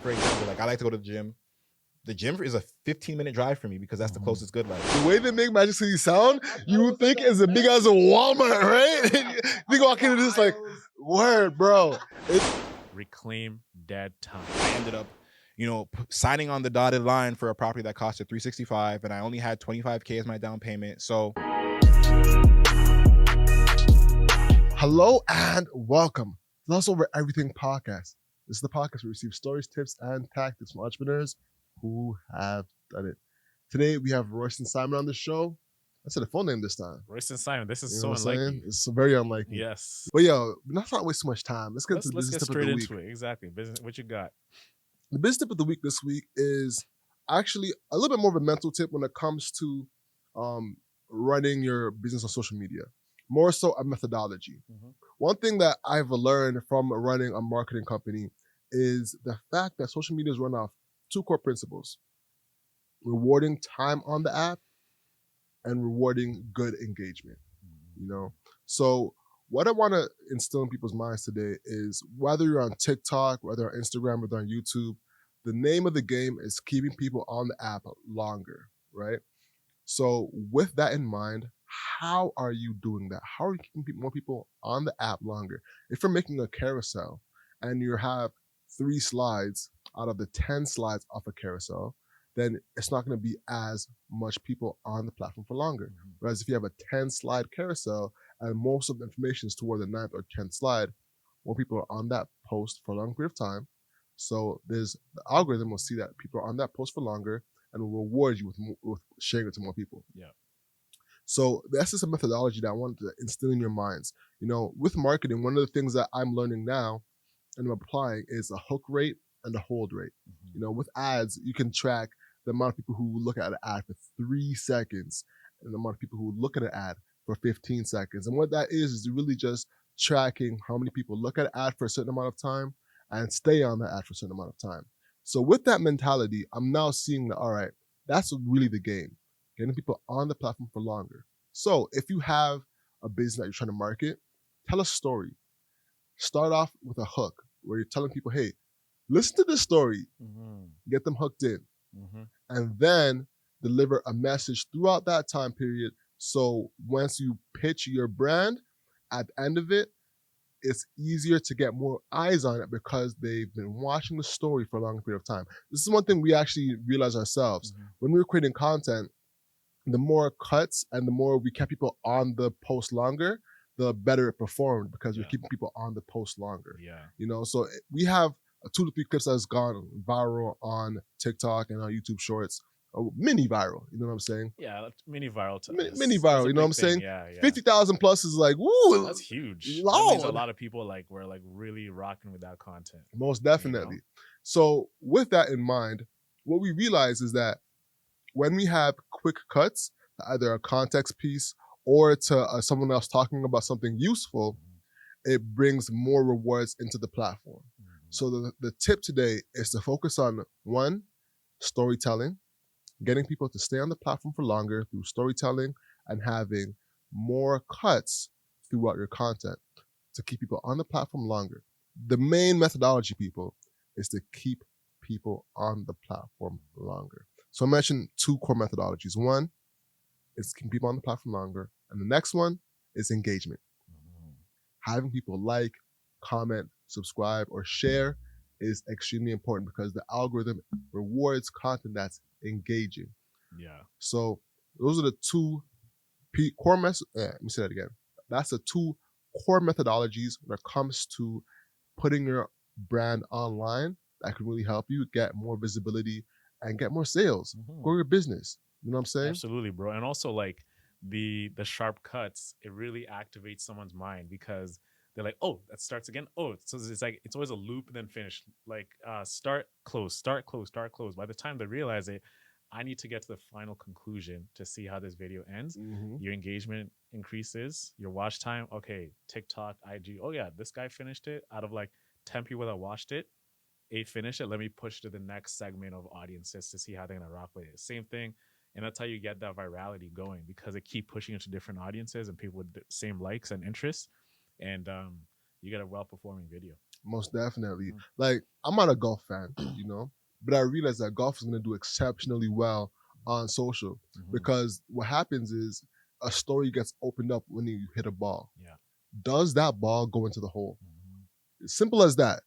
For example, like I like to go to the gym. The gym is a 15-minute drive for me because that's the closest good life. The way they make Magic City sound, you would think is as big as a Walmart, right? You walk into this like, word, bro. Reclaim dead time. I ended up, signing on the dotted line for a property that costed $365, and I only had $25K as my down payment. So, hello and welcome to Lost Over Everything podcast. This is the podcast where we receive stories, tips, and tactics from entrepreneurs who have done it. Today we have Royston Simon on the show. I said the full name this time. Royston Simon. This is You so know what I'm unlike saying? you. It's very unlike you. Yes. But yo, let's not waste too much time. Let's get to the Let's business get tip of straight the week. into it. Exactly. Business. What you got? The business tip of the week this week is actually a little bit more of a mental tip when it comes to running your business on social media. More so a methodology. Mm-hmm. One thing that I've learned from running a marketing company is the fact that social media is run off two core principles: rewarding time on the app and rewarding good engagement. So what I want to instill in people's minds today is, whether you're on TikTok, whether on Instagram, whether on YouTube, the name of the game is keeping people on the app longer, right? So with that in mind, how are you doing that? How are you keeping more people on the app longer? If you're making a carousel and you have 3 slides out of the 10 slides off a carousel, then it's not going to be as much people on the platform for longer. Mm-hmm. Whereas if you have a 10 slide carousel and most of the information is toward the 9th or 10th slide, more people are on that post for a long period of time. So the algorithm will see that people are on that post for longer and will reward you with sharing it to more people. Yeah. So that's just a methodology that I wanted to instill in your minds. With marketing, one of the things that I'm learning now and I'm applying is a hook rate and a hold rate. Mm-hmm. With ads, you can track the amount of people who look at an ad for 3 seconds and the amount of people who look at an ad for 15 seconds. And what that is really just tracking how many people look at an ad for a certain amount of time and stay on the ad for a certain amount of time. So with that mentality, I'm now seeing that, all right, that's really the game, getting people on the platform for longer. So if you have a business that you're trying to market, tell a story. Start off with a hook where you're telling people, hey, listen to this story, get them hooked in, and then deliver a message throughout that time period. So once you pitch your brand, at the end of it, it's easier to get more eyes on it because they've been watching the story for a long period of time. This is one thing we actually realized ourselves. When we were creating content, the more cuts and the more we kept people on the post longer, the better it performed because we're keeping people on the post longer. Yeah. So we have 2 to 3 clips that's gone viral on TikTok and on YouTube Shorts. Mini viral, you know what I'm saying? Yeah, mini viral. Mini viral, you know what I'm saying? Yeah. 50,000 plus is like, woo! That's huge. Lord. That means a lot of people were really rocking with that content. Most definitely. So with that in mind, what we realize is that when we have quick cuts, either a context piece or to someone else talking about something useful, it brings more rewards into the platform. So the tip today is to focus on 1, storytelling, getting people to stay on the platform for longer through storytelling and having more cuts throughout your content to keep people on the platform longer. The main methodology, people, is to keep people on the platform longer. So I mentioned 2 core methodologies. 1 is keeping people on the platform longer, and the next one is engagement. Having people like, comment, subscribe, or share is extremely important because the algorithm rewards content that's engaging. Yeah. So those are the 2 core let me say that again. That's the 2 core methodologies when it comes to putting your brand online that can really help you get more visibility and get more sales, grow your business. You know what I'm saying? Absolutely, bro. And also the sharp cuts, it really activates someone's mind because they're like, oh, that starts again. Oh, so it's always a loop and then finish. Start, close, start, close, start, close. By the time they realize it, I need to get to the final conclusion to see how this video ends. Your engagement increases, your watch time. Okay, TikTok, IG. Oh yeah, this guy finished it. Out of 10 people that watched it, 8 finished it. Let me push to the next segment of audiences to see how they're gonna rock with it. Same thing. And that's how you get that virality going because it keep pushing into different audiences and people with the same likes and interests. And you get a well-performing video. Most definitely. Mm. Like, I'm not a golf fan, but I realize that golf is going to do exceptionally well on social Mhm. because what happens is a story gets opened up when you hit a ball. Yeah. Does that ball go into the hole? Mhm. It's simple as that,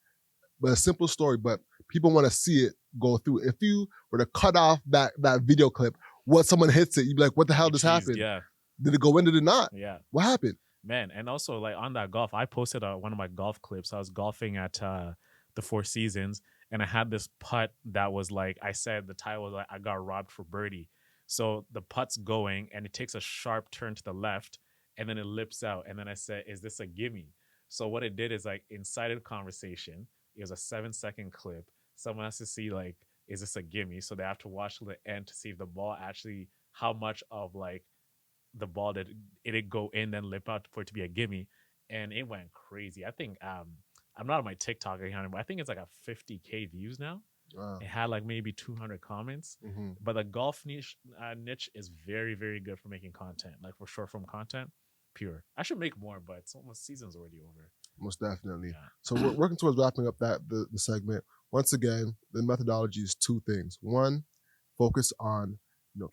but a simple story. But people want to see it go through. If you were to cut off that video clip, what someone hits it, you'd be like, "What the hell You just cheesed, happened? yeah. Did it go in? Did it not? Yeah. What happened?" Man, and also like on that golf, I posted one of my golf clips. I was golfing at the Four Seasons, and I had this putt that was like I said. The title was like I got robbed for birdie. So the putt's going, and it takes a sharp turn to the left, and then it lips out. And then I said, "Is this a gimme?" So what it did is like incited conversation. It was a 7-second clip. Someone has to see like, is this a gimme? So they have to watch to the end to see if the ball actually how much of like the ball that it did go in then lip out for it to be a gimme, and it went crazy. I think I'm not on my TikTok account, but I think it's like a 50K views now. Wow. It had like maybe 200 comments, Mhm. but the golf niche is very very good for making content, like for short form content. Pure. I should make more, but it's almost season's already over. Most definitely. Yeah. So we're working towards wrapping up the segment. Once again, the methodology is two things. One, focus on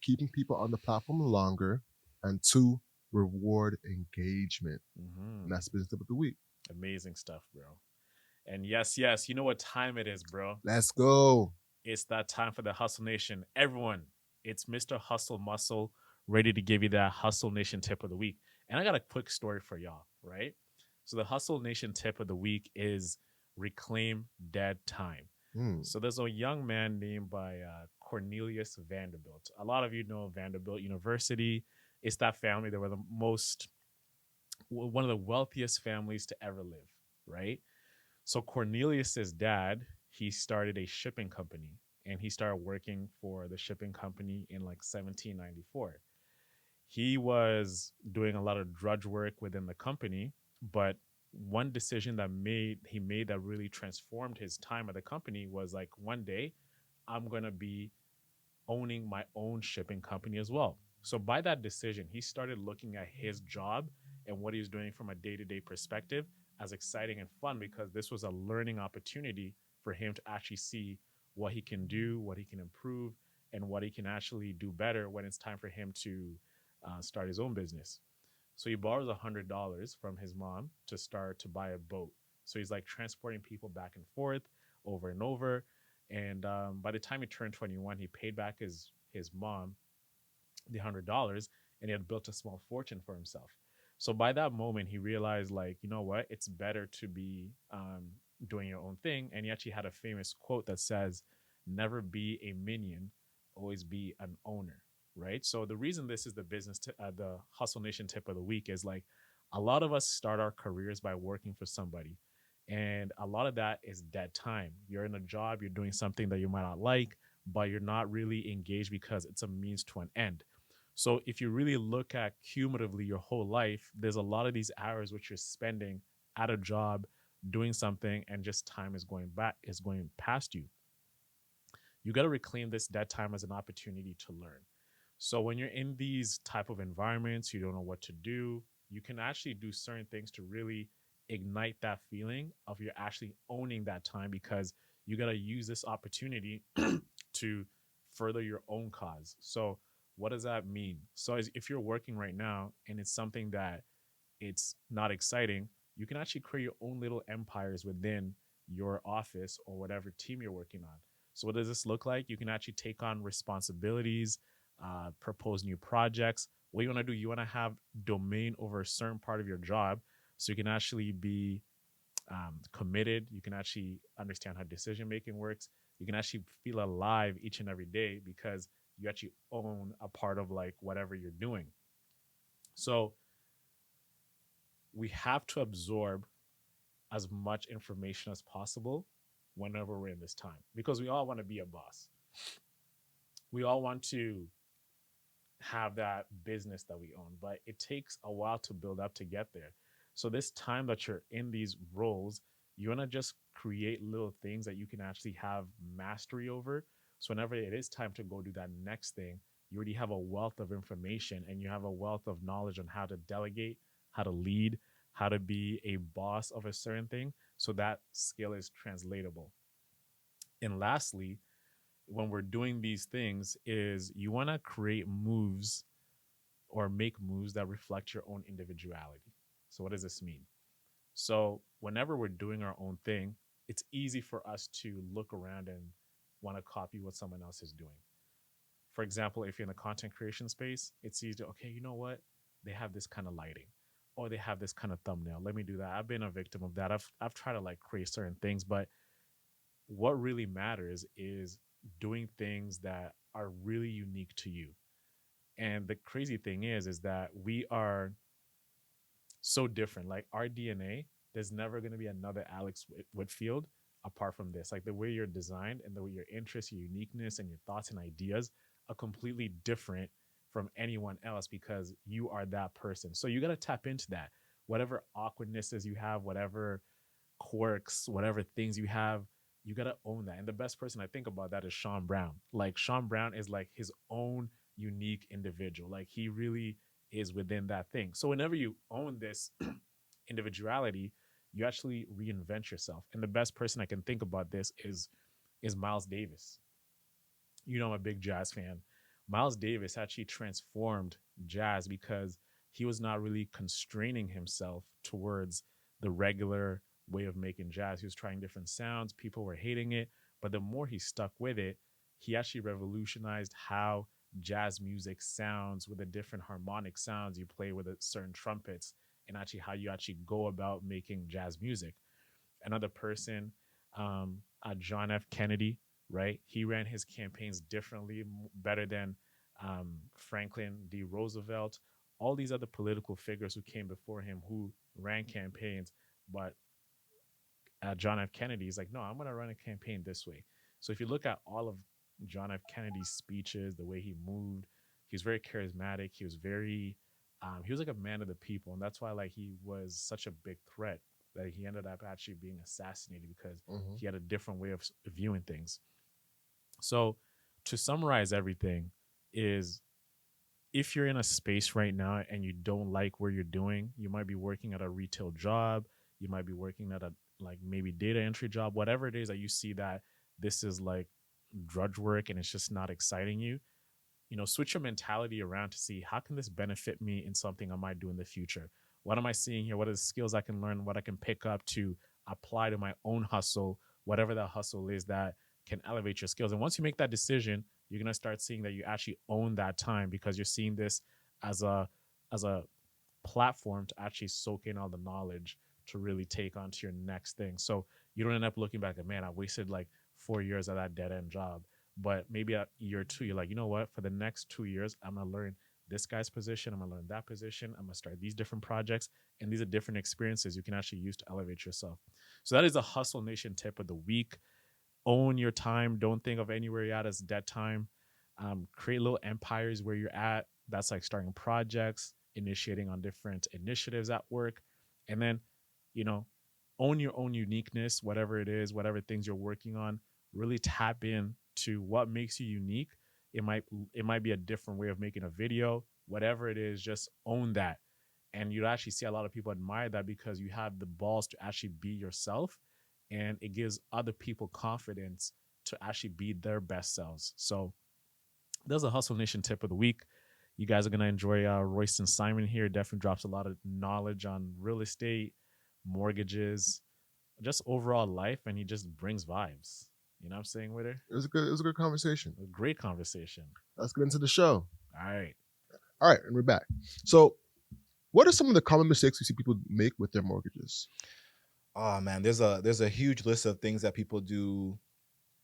keeping people on the platform longer, and two, reward engagement. And Hmm. that's business tip of the week. Amazing stuff, bro. And yes, you know what time it is, bro. Let's go. It's that time for the Hustle Nation. Everyone, it's Mr. Hustle Muscle ready to give you that Hustle Nation tip of the week. And I got a quick story for y'all, right? So the Hustle Nation tip of the week is reclaim dead time. Mm. So there's a young man named by Cornelius Vanderbilt. A lot of you know Vanderbilt University. It's that family that were one of the wealthiest families to ever live, right? So Cornelius's dad, he started a shipping company, and he started working for the shipping company in like 1794. He was doing a lot of drudge work within the company, but one decision that made he made that really transformed his time at the company was like one day I'm going to be owning my own shipping company as well. So by that decision, he started looking at his job and what he was doing from a day-to-day perspective as exciting and fun, because this was a learning opportunity for him to actually see what he can do, what he can improve, and what he can actually do better when it's time for him to start his own business. So he borrows $100 from his mom to start to buy a boat. So he's like transporting people back and forth over and over. And by the time he turned 21, he paid back his mom the $100, and he had built a small fortune for himself. So by that moment, he realized, like, you know what, it's better to be doing your own thing. And he actually had a famous quote that says, "Never be a minion, always be an owner." Right. So the reason this is the Hustle Nation tip of the week is like a lot of us start our careers by working for somebody. And a lot of that is dead time. You're in a job, you're doing something that you might not like, but you're not really engaged because it's a means to an end. So if you really look at cumulatively your whole life, there's a lot of these hours which you're spending at a job doing something, and just time is going past you. You got to reclaim this dead time as an opportunity to learn. So when you're in these type of environments, you don't know what to do, you can actually do certain things to really ignite that feeling of you're actually owning that time, because you got to use this opportunity to further your own cause. So what does that mean? So if you're working right now and it's something that it's not exciting, you can actually create your own little empires within your office or whatever team you're working on. So what does this look like? You can actually take on responsibilities, propose new projects. What you want to do, you want to have domain over a certain part of your job, so you can actually be committed. You can actually understand how decision making works. You can actually feel alive each and every day because you actually own a part of like whatever you're doing. So we have to absorb as much information as possible whenever we're in this time, because we all want to be a boss. We all want to have that business that we own, but it takes a while to build up to get there. So this time that you're in these roles, you want to just create little things that you can actually have mastery over. So whenever it is time to go do that next thing, you already have a wealth of information and you have a wealth of knowledge on how to delegate, how to lead, how to be a boss of a certain thing. So that skill is translatable. And lastly, when we're doing these things, is you want to create moves or make moves that reflect your own individuality. So what does this mean? So whenever we're doing our own thing, it's easy for us to look around and want to copy what someone else is doing. For example, if you're in the content creation space, it's easy to, okay, you know what? They have this kind of lighting or they have this kind of thumbnail. Let me do that. I've been a victim of that. I've tried to like create certain things, but what really matters is doing things that are really unique to you. And the crazy thing is that we are so different. Like our DNA, there's never going to be another Alex Whitfield apart from this. Like the way you're designed and the way your interests, your uniqueness, and your thoughts and ideas are completely different from anyone else because you are that person. So you got to tap into that. Whatever awkwardnesses you have, whatever quirks, whatever things you have, you got to own that. And the best person I think about that is Sean Brown. Like Sean Brown is like his own unique individual. Like he really is within that thing. So whenever you own this individuality, you actually reinvent yourself. And the best person I can think about this is Miles Davis. You know, I'm a big jazz fan. Miles Davis actually transformed jazz because he was not really constraining himself towards the regular way of making jazz. He was trying different sounds. People were hating it. But the more he stuck with it, he actually revolutionized how jazz music sounds with the different harmonic sounds you play with a certain trumpets and actually how you actually go about making jazz music. Another person, John F. Kennedy, right? He ran his campaigns differently, better than Franklin D. Roosevelt, all these other political figures who came before him who ran campaigns. But John F. Kennedy is like, no, I'm going to run a campaign this way. So if you look at all of John F. Kennedy's speeches, the way he moved, he was very charismatic. He was like a man of the people. And that's why like he was such a big threat that he ended up actually being assassinated because he had a different way of viewing things. So to summarize everything is if you're in a space right now and you don't like where you're doing, you might be working at a retail job, you might be working at a like maybe data entry job, whatever it is that you see that this is like drudge work and it's just not exciting you, you know, switch your mentality around to see how can this benefit me in something I might do in the future. What am I seeing here? What are the skills I can learn? What I can pick up to apply to my own hustle, whatever that hustle is that can elevate your skills. And once you make that decision, you're gonna start seeing that you actually own that time because you're seeing this as a platform to actually soak in all the knowledge to really take on to your next thing. So you don't end up looking back at, man, I wasted like 4 years of that dead end job. But maybe at year two, you're like, you know what? For the next 2 years, I'm gonna learn this guy's position. I'm gonna learn that position. I'm gonna start these different projects, and these are different experiences you can actually use to elevate yourself. So that is a Hustle Nation tip of the week. Own your time. Don't think of anywhere you're at as dead time. Create little empires where you're at. That's like starting projects, initiating on different initiatives at work, and then, you know, own your own uniqueness, whatever it is, whatever things you're working on. Really tap in to what makes you unique. It might be a different way of making a video, whatever it is. Just own that, and you'll actually see a lot of people admire that because you have the balls to actually be yourself, and it gives other people confidence to actually be their best selves. So there's a Hustle Nation tip of the week. You guys are gonna enjoy Royston Simon here. Definitely drops a lot of knowledge on real estate, mortgages, just overall life, and he just brings vibes. You know what I'm saying, Witter? It was a good conversation. A great conversation. Let's get into the show. All right. All right, and we're back. So, what are some of the common mistakes you see people make with their mortgages? Oh man, there's a huge list of things that people do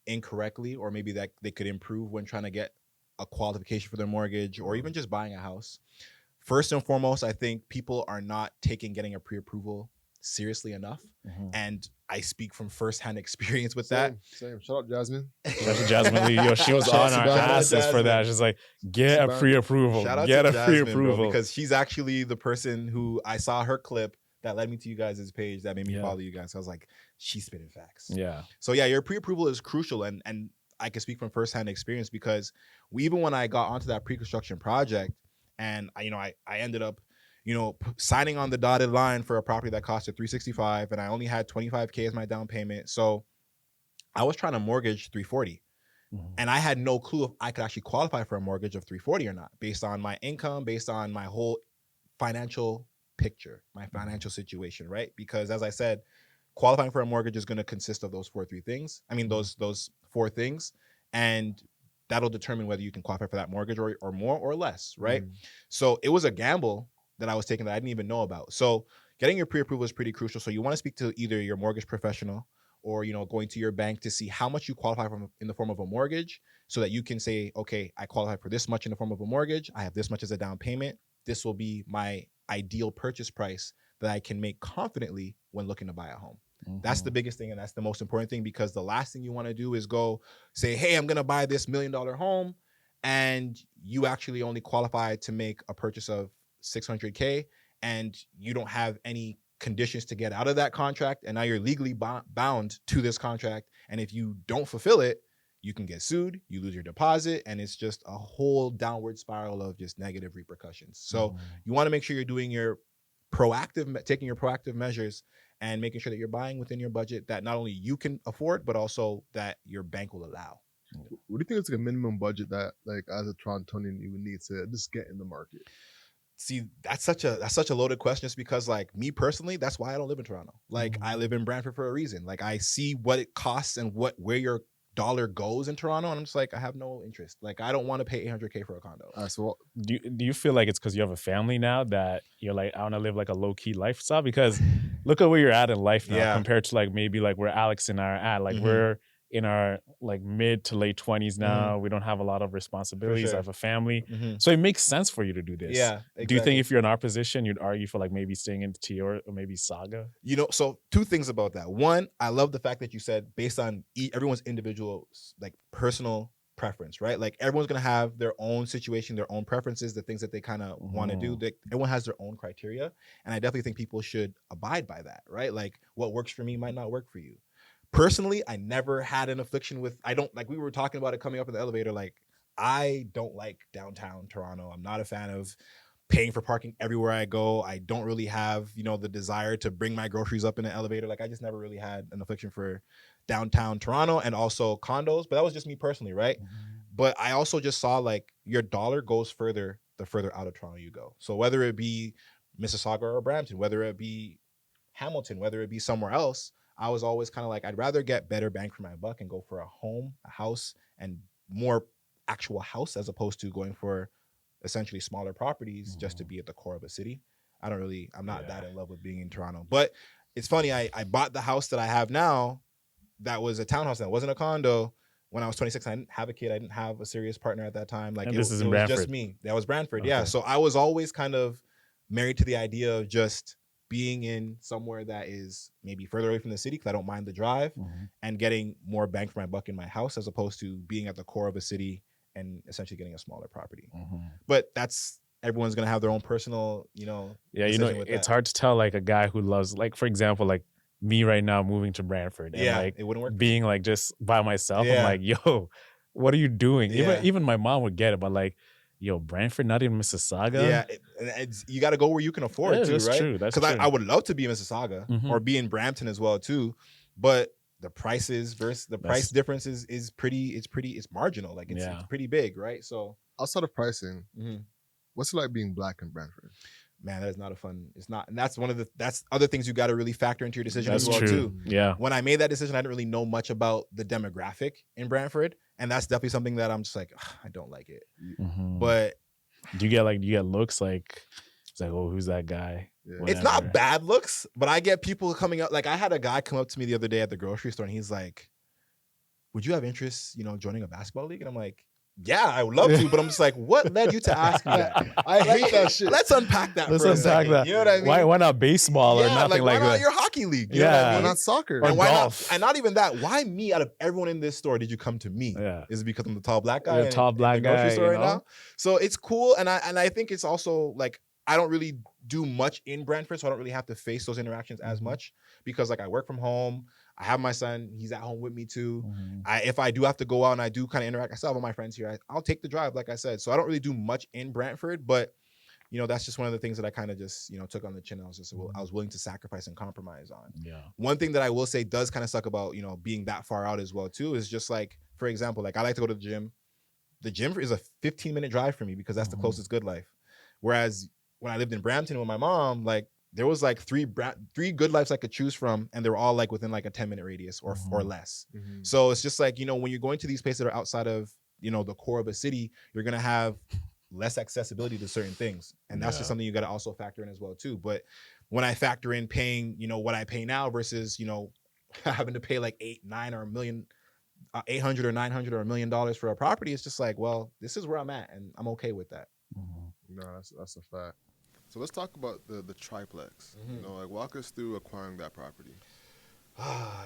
incorrectly, or maybe that they could improve when trying to get a qualification for their mortgage, or even just buying a house. First and foremost, I think people are not taking getting a pre-approval seriously enough. And I speak from firsthand experience with that. Same. Shout out Jasmine. Shout out to Jasmine Lee. Yo, she was Shout out on to our Jasmine. asses for that. She's like, get a Jasmine. pre-approval. Shout out Get to a Jasmine, pre-approval. bro, because she's actually the person who I saw her clip that led me to you guys' page that made me Yeah. follow you guys. So I was like, she's spitting facts. Yeah. So yeah, your pre-approval is crucial, and I can speak from firsthand experience because even when I got onto that pre-construction project, and I ended up, signing on the dotted line for a property that costed 365 and I only had 25K as my down payment. So I was trying to mortgage 340. And I had no clue if I could actually qualify for a mortgage of 340 or not, based on my income, based on my whole financial picture, my financial situation, right? Because as I said, qualifying for a mortgage is going to consist of those four four things, and that'll determine whether you can qualify for that mortgage or more or less, right? So it was a gamble that I was taking that I didn't even know about. So getting your pre-approval is pretty crucial. So you want to speak to either your mortgage professional or going to your bank to see how much you qualify from in the form of a mortgage, so that you can say, okay, I qualify for this much in the form of a mortgage. I have this much as a down payment. This will be my ideal purchase price that I can make confidently when looking to buy a home. That's the biggest thing, and that's the most important thing, because the last thing you want to do is go say, hey, I'm going to buy this $1 million home, and you actually only qualify to make a purchase of 600K, and you don't have any conditions to get out of that contract, and now you're legally bound to this contract, and if you don't fulfill it, you can get sued, you lose your deposit, and it's just a whole downward spiral of just negative repercussions. So you want to make sure you're doing taking your proactive measures and making sure that you're buying within your budget that not only you can afford, but also that your bank will allow. What do you think is like a minimum budget that, like, as a Torontonian, you would need to just get in the market? See, that's such a loaded question, just because, like, me personally, that's why I don't live in Toronto. Like, I live in Brantford for a reason. Like, I see what it costs and where your dollar goes in Toronto, and I'm just like, I have no interest. Like, I don't want to pay 800K for a condo. So do you feel like it's because you have a family now that you're like, I want to live like a low key lifestyle? Because look at where you're at in life now compared to like maybe like where Alex and I are at. Like we're in our like mid to late 20s now. We don't have a lot of responsibilities. Sure. I have a family. So it makes sense for you to do this. Yeah, exactly. Do you think if you're in our position, you'd argue for like maybe staying in T or maybe Saga? So two things about that. One, I love the fact that you said based on everyone's individual, like, personal preference, right? Like, everyone's going to have their own situation, their own preferences, the things that they kind of want to do. Everyone has their own criteria. And I definitely think people should abide by that, right? Like, what works for me might not work for you. Personally, I never had an affliction with, we were talking about it coming up in the elevator, like, I don't like downtown Toronto. I'm not a fan of paying for parking everywhere I go. I don't really have, the desire to bring my groceries up in an elevator. Like, I just never really had an affliction for downtown Toronto and also condos, but that was just me personally, right? But I also just saw, like, your dollar goes further the further out of Toronto you go. So whether it be Mississauga or Brampton, whether it be Hamilton, whether it be somewhere else, I was always kind of like, I'd rather get better bang for my buck and go for a house, and more actual house, as opposed to going for essentially smaller properties just to be at the core of a city. I'm not that in love with being in Toronto. But it's funny, I bought the house that I have now. That was a townhouse, that wasn't a condo. When I was 26, I didn't have a kid. I didn't have a serious partner at that time. Like, and it was just me. That was Brantford. Okay. Yeah. So I was always kind of married to the idea of just being in somewhere that is maybe further away from the city, because I don't mind the drive, and getting more bang for my buck in my house, as opposed to being at the core of a city and essentially getting a smaller property. But everyone's going to have their own personal, it's hard to tell, like, a guy who loves, like, for example, like me right now moving to Brantford and like it wouldn't work. Being like just by myself. I'm like, yo, what are you doing? Even my mom would get it, but like, yo, Brantford, not even Mississauga. Yeah, you got to go where you can afford too, that's right? True. That's because true. I would love to be in Mississauga or be in Brampton as well too, but the prices versus the price difference is it's marginal. Like, it's pretty big, right? So outside of pricing, what's it like being Black in Brantford? Man, that is not a fun. It's not, and that's that's other things you got to really factor into your decision as well too. Yeah. When I made that decision, I didn't really know much about the demographic in Brantford, and that's definitely something that I'm just like, I don't like it. But do you get looks like, it's like, oh, who's that guy? Yeah. It's not bad looks, but I get people coming up. Like, I had a guy come up to me the other day at the grocery store, and he's like, "Would you have interest, joining a basketball league?" And I'm like, yeah, I would love to, but I'm just like, what led you to ask me that? I hate that shit. Let's unpack that for a second. That. You know what I mean? Why not baseball or nothing like that? Why not your hockey league? You know what I mean? Why not soccer? And why golf? And not even that. Why me out of everyone in this store did you come to me? Yeah. Is it because I'm the tall black guy? You're a tall black guy, grocery store right now? So it's cool, and I think it's also like, I don't really do much in Brantford, so I don't really have to face those interactions as much, because like, I work from home. I have my son. He's at home with me too. If I do have to go out and I do kind of interact, I still have all my friends here. I'll take the drive, like I said. So I don't really do much in Brantford, but that's just one of the things that I kind of just, took on the chin. I was willing to sacrifice and compromise on. Yeah. One thing that I will say does kind of suck about, being that far out as well too, is just like, for example, like I like to go to the gym. The gym is a 15-minute drive for me because that's the closest good life. Whereas when I lived in Brampton with my mom, like there was like three good lives I could choose from, and they were all like within like a 10-minute radius or less. So it's just like, when you're going to these places that are outside of, the core of a city, you're gonna have less accessibility to certain things, and that's just something you got to also factor in as well too. But when I factor in paying, what I pay now versus, having to pay like 800 or 900 or $1 million for a property, it's just like, well, this is where I'm at, and I'm okay with that. No, that's a fact. So let's talk about the triplex. Like walk us through acquiring that property.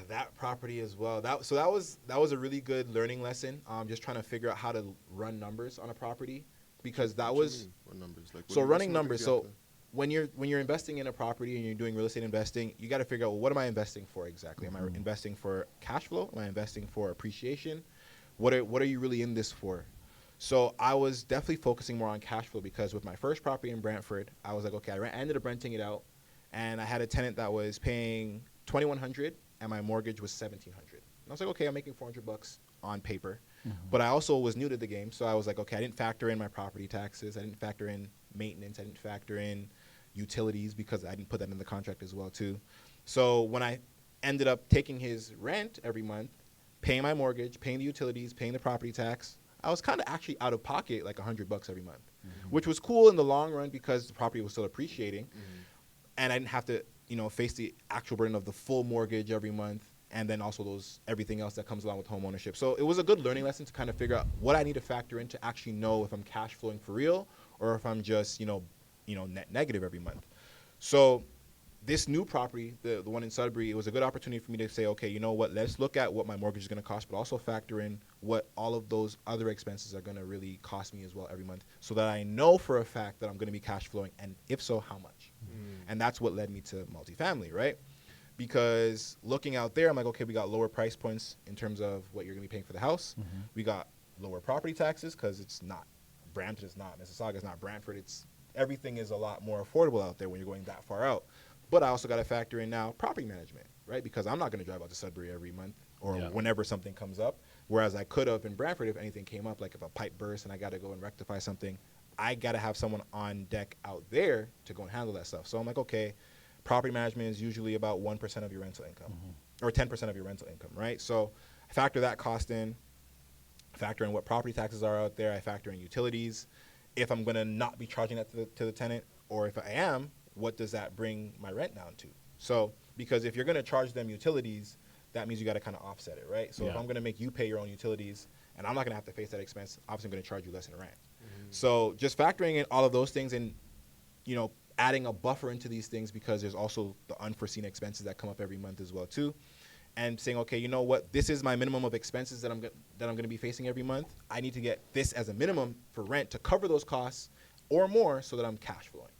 That property as well. That was a really good learning lesson. Just trying to figure out how to run numbers on a property, because that was run numbers. Like so running numbers. So when you're investing in a property and you're doing real estate investing, you got to figure out, well, what am I investing for exactly? Am I investing for cash flow? Am I investing for appreciation? What are you really in this for? So I was definitely focusing more on cash flow, because with my first property in Brantford, I was like, okay, I ended up renting it out, and I had a tenant that was paying $2,100 and my mortgage was $1,700. And I was like, okay, I'm making $400 on paper. But I also was new to the game, so I was like, okay, I didn't factor in my property taxes, I didn't factor in maintenance, I didn't factor in utilities, because I didn't put that in the contract as well too. So when I ended up taking his rent every month, paying my mortgage, paying the utilities, paying the property tax, I was kind of actually out of pocket like $100 every month, which was cool in the long run because the property was still appreciating, and I didn't have to, face the actual burden of the full mortgage every month, and then also everything else that comes along with home ownership. So it was a good learning lesson to kind of figure out what I need to factor in to actually know if I'm cash flowing for real or if I'm just, net negative every month. So this new property, the one in Sudbury, it was a good opportunity for me to say, okay, you know what, let's look at what my mortgage is going to cost, but also factor in what all of those other expenses are going to really cost me as well every month, so that I know for a fact that I'm going to be cash flowing, and if so, how much. And that's what led me to multifamily, right? Because looking out there, I'm like, okay, we got lower price points in terms of what you're going to be paying for the house. We got lower property taxes, because it's not Brampton, it's not Mississauga, it's not Brantford. Everything is a lot more affordable out there when you're going that far out. But I also got to factor in now property management, right? Because I'm not going to drive out to Sudbury every month or whenever something comes up. Whereas I could have in Brantford if anything came up, like if a pipe bursts and I got to go and rectify something, I got to have someone on deck out there to go and handle that stuff. So I'm like, okay, property management is usually about 1% of your rental income or 10% of your rental income, right? So I factor that cost in, factor in what property taxes are out there. I factor in utilities. If I'm going to not be charging that to the tenant, or if I am, what does that bring my rent down to? So, because if you're going to charge them utilities, that means you got to kind of offset it, right? So if I'm going to make you pay your own utilities and I'm not going to have to face that expense, obviously I'm going to charge you less in rent. So just factoring in all of those things and, adding a buffer into these things, because there's also the unforeseen expenses that come up every month as well too. And saying, okay, you know what, this is my minimum of expenses that I'm going to be facing every month. I need to get this as a minimum for rent to cover those costs or more, so that I'm cash flowing.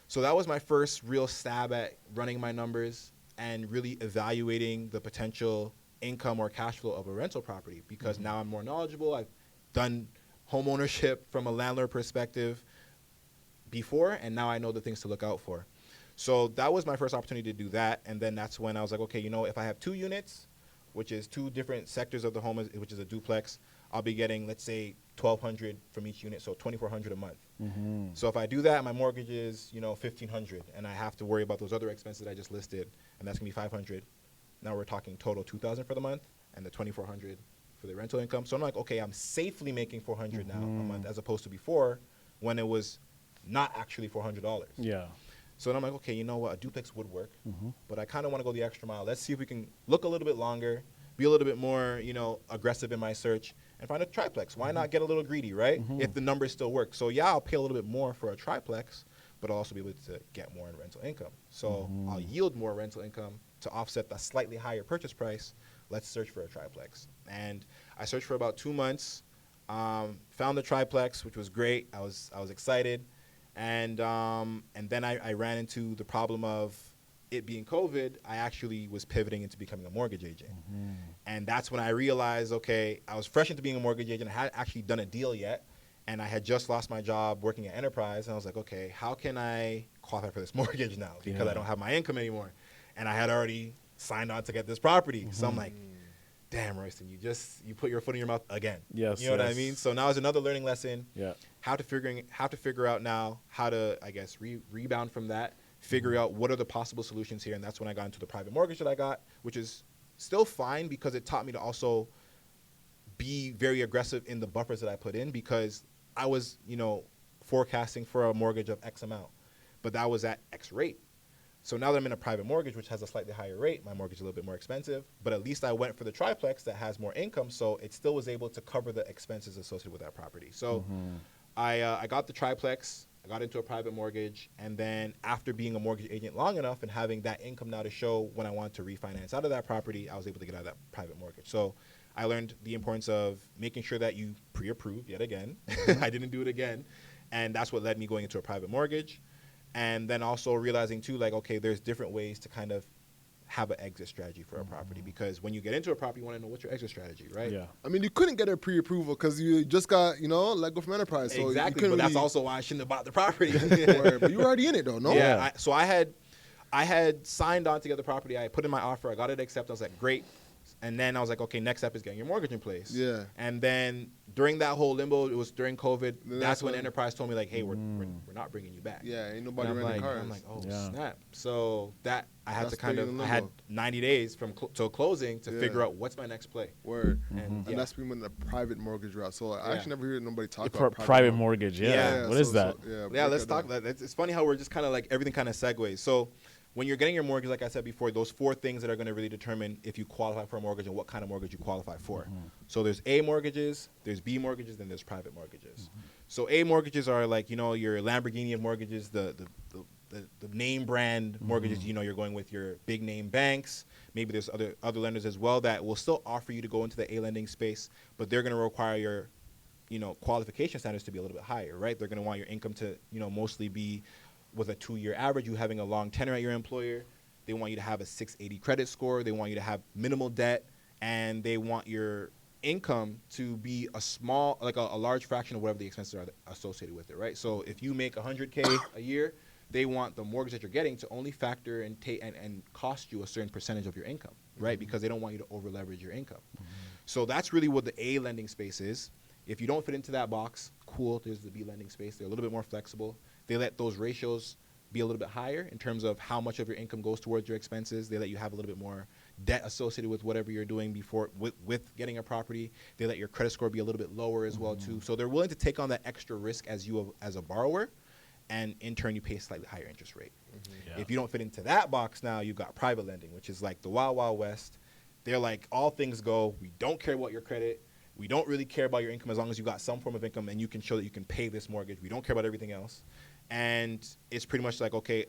So that was my first real stab at running my numbers and really evaluating the potential income or cash flow of a rental property, because now I'm more knowledgeable. I've done home ownership from a landlord perspective before, and now I know the things to look out for. So that was my first opportunity to do that. And then that's when I was like, okay, if I have 2 units, which is 2 different sectors of the home, which is a duplex, I'll be getting, let's say, $1,200 from each unit, so $2,400 a month. So if I do that, my mortgage is, $1,500, and I have to worry about those other expenses I just listed, and that's gonna be $500. Now we're talking total $2,000 for the month, and the $2,400 for the rental income. So I'm like, okay, I'm safely making $400 now a month, as opposed to before when it was not actually $400. Yeah. So then I'm like, okay, you know what, a duplex would work, but I kind of want to go the extra mile. Let's see if we can look a little bit longer, be a little bit more, aggressive in my search, and find a triplex. Why not get a little greedy, right? If the numbers still work. So yeah, I'll pay a little bit more for a triplex, but I'll also be able to get more in rental income. So I'll yield more rental income to offset the slightly higher purchase price. Let's search for a triplex. And I searched for about 2 months, found the triplex, which was great. I was excited. And then I ran into the problem of it being COVID. I actually was pivoting into becoming a mortgage agent. And that's when I realized, okay, I was fresh into being a mortgage agent. I hadn't actually done a deal yet. and I had just lost my job working at Enterprise, and I was like, okay, how can I qualify for this mortgage now because I don't have my income anymore, and I had already signed on to get this property. So I'm like, damn, Royston, you put your foot in your mouth again. Yes, You know what I mean? So now is another learning lesson. Yeah. How to figure out now how to, I guess, rebound from that, figure out what are the possible solutions here. And that's when I got into the private mortgage that I got, which is still fine because it taught me to also be very aggressive in the buffers that I put in, because I was, forecasting for a mortgage of X amount, but that was at X rate. So now that I'm in a private mortgage, which has a slightly higher rate, my mortgage is a little bit more expensive, but at least I went for the triplex that has more income, so it still was able to cover the expenses associated with that property. So I got the triplex, I got into a private mortgage, and then after being a mortgage agent long enough and having that income now to show when I wanted to refinance out of that property, I was able to get out of that private mortgage. So I learned the importance of making sure that you pre-approve yet again. I didn't do it again, and that's what led me going into a private mortgage. And then also realizing too, like, okay, there's different ways to kind of have an exit strategy for a property, because when you get into a property, you want to know what's your exit strategy, right? Yeah. I mean, you couldn't get a pre-approval because you just got, let go from Enterprise. So Exactly, but that's also why I shouldn't have bought the property. But you were already in it, though, no? Yeah. So I had signed on to get the property. I put in my offer. I got it accepted. I was like, great. And then I was like, okay, next step is getting your mortgage in place. Yeah. And then during that whole limbo, it was during COVID. Then That's when Enterprise told me, like, hey, we're not bringing you back. Yeah, ain't nobody And renting cars. I'm like, oh, Yeah. snap. So that I had That's to kind big of, in I had limbo. 90 days from till closing to Yeah. figure out what's my next play. Word. And, And that's when we went the private mortgage route. So I actually never heard nobody talk about Private mortgage. Yeah. Yeah. What is that? Yeah, break let's that talk down. about that. It's funny how we're just kind of like everything kind of segues. So when you're getting your mortgage, like I said before, those 4 things that are going to really determine if you qualify for a mortgage and what kind of mortgage you qualify for. So there's A mortgages, there's B mortgages, then there's private mortgages. So A mortgages are like, your Lamborghini of mortgages, the name brand mortgages, you're going with your big name banks. Maybe there's other lenders as well that will still offer you to go into the A lending space, but they're going to require your qualification standards to be a little bit higher, right? They're going to want your income to, mostly be with a 2-year average, you having a long tenure at your employer. They want you to have a 680 credit score. They want you to have minimal debt, and they want your income to be a large fraction of whatever the expenses are associated with it, right? So if you make $100K a year, they want the mortgage that you're getting to only factor and and cost you a certain percentage of your income, right? Because they don't want you to over leverage your income. So that's really what the A lending space is. If you don't fit into that box, cool, there's the B lending space. They're a little bit more flexible. They let those ratios be a little bit higher in terms of how much of your income goes towards your expenses. They let you have a little bit more debt associated with whatever you're doing before with getting a property. They let your credit score be a little bit lower as well too. So they're willing to take on that extra risk as a borrower, and in turn you pay a slightly higher interest rate. Yeah. If you don't fit into that box, now you've got private lending, which is like the Wild Wild West. They're like, all things go. We don't care about your credit. We don't really care about your income as long as you got some form of income and you can show that you can pay this mortgage. We don't care about everything else. And it's pretty much like, okay,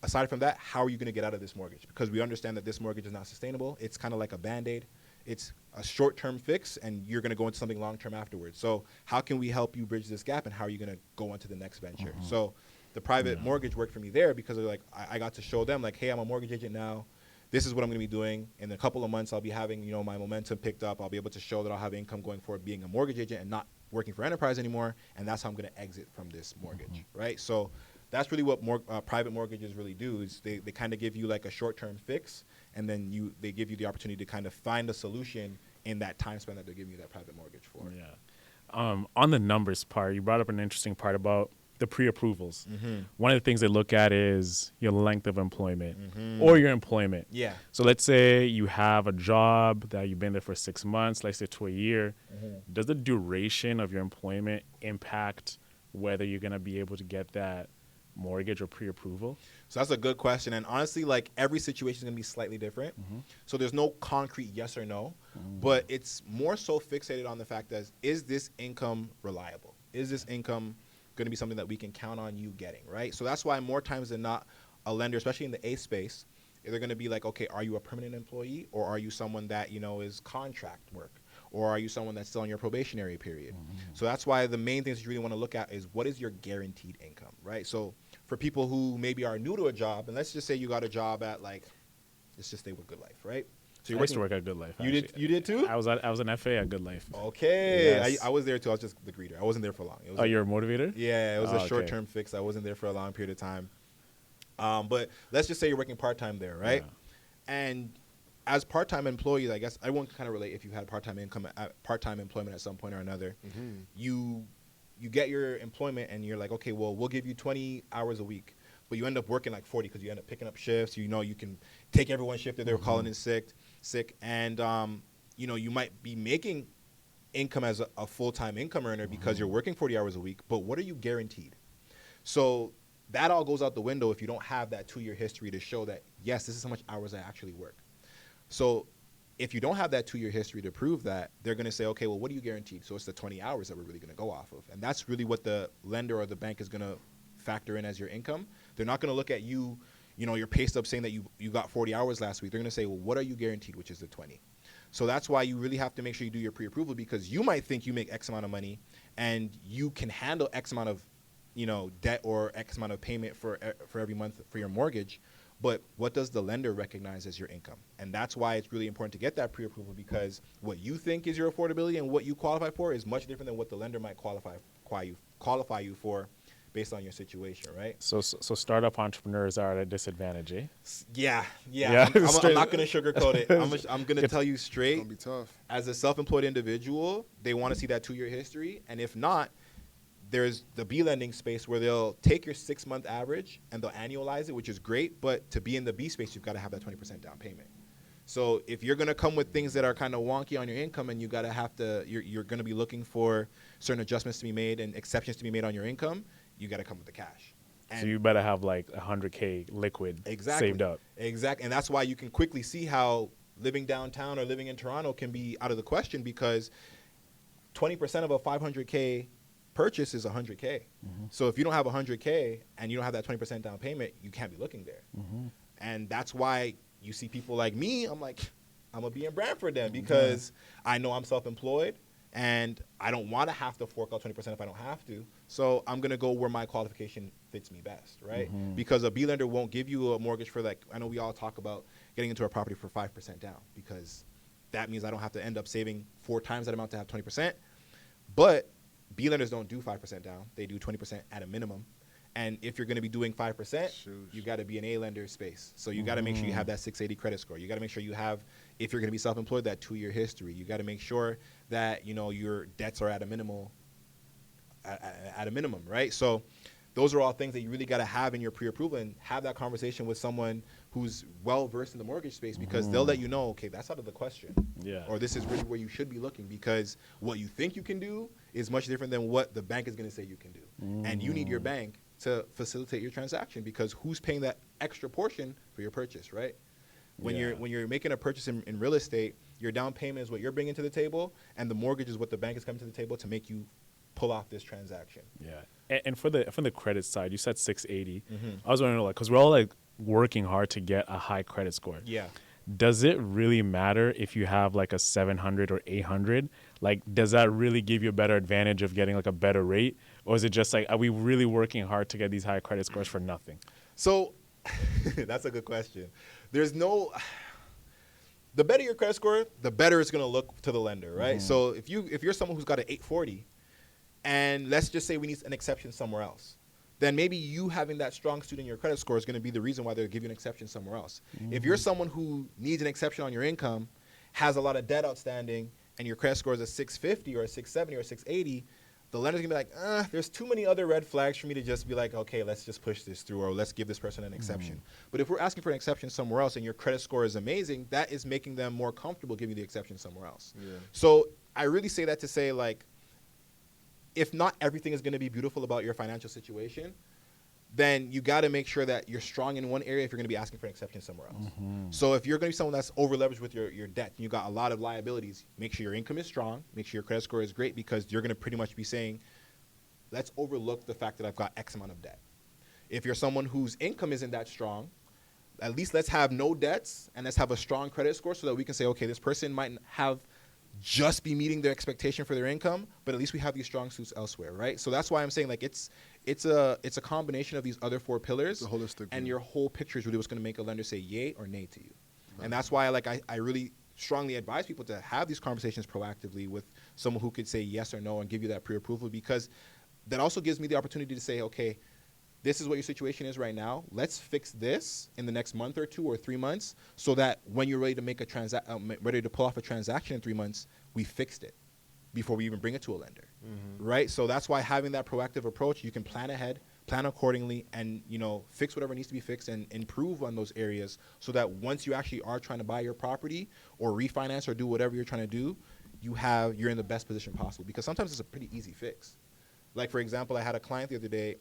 aside from that, how are you going to get out of this mortgage? Because we understand that this mortgage is not sustainable. It's kind of like a Band-Aid. It's a short-term fix, and you're going to go into something long-term afterwards. So how can we help you bridge this gap, and how are you going to go on to the next venture? So the private mortgage worked for me there because they're like, I got to show them, like, hey, I'm a mortgage agent now. This is what I'm going to be doing. In a couple of months, I'll be having, my momentum picked up. I'll be able to show that I'll have income going forward being a mortgage agent and not working for Enterprise anymore. And that's how I'm going to exit from this mortgage, right? So that's really what private mortgages really do is they kind of give you like a short-term fix, and then they give you the opportunity to kind of find a solution in that time span that they're giving you that private mortgage for. Yeah. On the numbers part, you brought up an interesting part about the pre-approvals. One of the things they look at is your length of employment or your employment. Yeah. So let's say you have a job that you've been there for 6 months, let's say to a year. Does the duration of your employment impact whether you're going to be able to get that mortgage or pre-approval? So that's a good question. And honestly, like every situation is going to be slightly different. So there's no concrete yes or no, but it's more so fixated on the fact that is this income reliable? Is this income going to be something that we can count on you getting, right? So that's why more times than not, a lender, especially in the A space, they're going to be like, okay, are you a permanent employee, or are you someone that, is contract work, or are you someone that's still on your probationary period? So that's why the main things you really want to look at is what is your guaranteed income, right? So for people who maybe are new to a job, and let's just say you got a job at let's just stay with Good Life, right? So So I you're used to working. work at Good Life. You did. Actually. You did too. I was an FA at Good Life. Okay. Yes. I was there too. I was just the greeter. I wasn't there for long. It was Oh, you're a motivator? yeah, it was Oh, a okay. short-term fix. I wasn't there for a long period of time. But let's just say you're working part-time there, right? Yeah. And as part-time employees, I guess I won't kind of relate if you had part-time income, part-time employment at some point or another. Mm-hmm. You get your employment and you're like, okay, well, we'll give you 20 hours a week, but you end up working like 40 because you end up picking up shifts. You know, you can take everyone's shift if they were calling in sick, and you know, you might be making income as a full-time income earner because you're working 40 hours a week, but what are you guaranteed? So that all goes out the window if you don't have that 2-year history to show that, yes, this is how much hours I actually work. So if you don't have that 2-year history to prove that, they're going to say, okay, well, what are you guaranteed? So it's the 20 hours that we're really going to go off of. And that's really what the lender or the bank is going to factor in as your income. They're not going to look at you, you know, your pay stub saying that you got 40 hours last week. They're going to say, well, what are you guaranteed, which is the 20. So that's why you really have to make sure you do your pre-approval, because you might think you make X amount of money and you can handle X amount of, you know, debt or X amount of payment for every month for your mortgage. But what does the lender recognize as your income? And that's why it's really important to get that pre-approval, because what you think is your affordability and what you qualify for is much different than what the lender might qualify you for based on your situation, right? So startup entrepreneurs are at a disadvantage, eh? Yeah. Yeah, I'm straight- not going to sugarcoat it. I'm going to tell you It's straight. gonna be tough. As a self-employed individual, they want to see that 2-year history. And if not, there's the B lending space where they'll take your 6-month average and they'll annualize it, which is great. But to be in the B space, you've got to have that 20% down payment. So if you're going to come with things that are kind of wonky on your income, and you're going to be looking for certain adjustments to be made and exceptions to be made on your income, you got to come with the cash. So you better have like $100K liquid saved up. Exactly. And that's why you can quickly see how living downtown or living in Toronto can be out of the question, because 20% of a 500K purchase is 100K. So if you don't have 100K and you don't have that 20% down payment, you can't be looking there. And that's why you see people like me. I'm like, I'm gonna be in Brantford then, because I know I'm self-employed and I don't want to have to fork out 20% if I don't have to. So I'm gonna go where my qualification fits me best, right? Because a B lender won't give you a mortgage for, like, I know we all talk about getting into a property for 5% down, because that means I don't have to end up saving 4 times that amount to have 20%. But B lenders don't do 5% down. They do 20% at a minimum. And if you're going to be doing 5%, you got to be an A lender space. So you got to make sure you have that 680 credit score. You got to make sure you have, if you're going to be self-employed, that 2-year history. You got to make sure that, you know, your debts are at a minimal, at a minimum, right? So those are all things that you really got to have in your pre-approval, and have that conversation with someone who's well-versed in the mortgage space, because they'll let you know, okay, that's out of the question. Yeah. Or this is really where you should be looking, because what you think you can do is much different than what the bank is going to say you can do. And you need your bank to facilitate your transaction, because who's paying that extra portion for your purchase, right? When you're making a purchase in real estate, your down payment is what you're bringing to the table, and the mortgage is what the bank is coming to the table to make you pull off this transaction. Yeah. And for the credit side, you said 680. I was wondering, like, because we're all like working hard to get a high credit score. Yeah. Does it really matter if you have like a 700 or 800? Like, does that really give you a better advantage of getting like a better rate? Or is it just like, are we really working hard to get these high credit scores for nothing? So that's a good question. The better your credit score, the better it's going to look to the lender, right? So if you're someone who's got an 840, and let's just say we need an exception somewhere else, then maybe you having that strong student in your credit score is going to be the reason why they'll give you an exception somewhere else. If you're someone who needs an exception on your income, has a lot of debt outstanding, and your credit score is a 650 or a 670 or a 680, the lender's going to be like, there's too many other red flags for me to just be like, okay, let's just push this through, or let's give this person an exception. But if we're asking for an exception somewhere else and your credit score is amazing, that is making them more comfortable giving you the exception somewhere else. Yeah. So I really say that to say, like, if not everything is going to be beautiful about your financial situation, then you got to make sure that you're strong in one area if you're going to be asking for an exception somewhere else. So if you're going to be someone that's over leveraged with your debt, and you got a lot of liabilities, make sure your income is strong, make sure your credit score is great, because you're going to pretty much be saying, let's overlook the fact that I've got X amount of debt. If you're someone whose income isn't that strong, at least let's have no debts and let's have a strong credit score, so that we can say, okay, this person might have just be meeting their expectation for their income, but at least we have these strong suits elsewhere, right? So that's why I'm saying, like, it's a combination of these other 4 pillars, It's a holistic and view. your whole picture is really what's going to make a lender say yay or nay to you. And that's why, like, I really strongly advise people to have these conversations proactively with someone who could say yes or no and give you that pre-approval, because that also gives me the opportunity to say, okay, this is what your situation is right now. Let's fix this in the next month or 2 or 3 months, so that when you're ready to make ready to pull off a transaction in 3 months, we fixed it before we even bring it to a lender, right? So that's why having that proactive approach, you can plan ahead, plan accordingly, and fix whatever needs to be fixed and improve on those areas, so that once you actually are trying to buy your property or refinance or do whatever you're trying to do, you're in the best position possible, because sometimes it's a pretty easy fix. Like, for example, I had a client the other day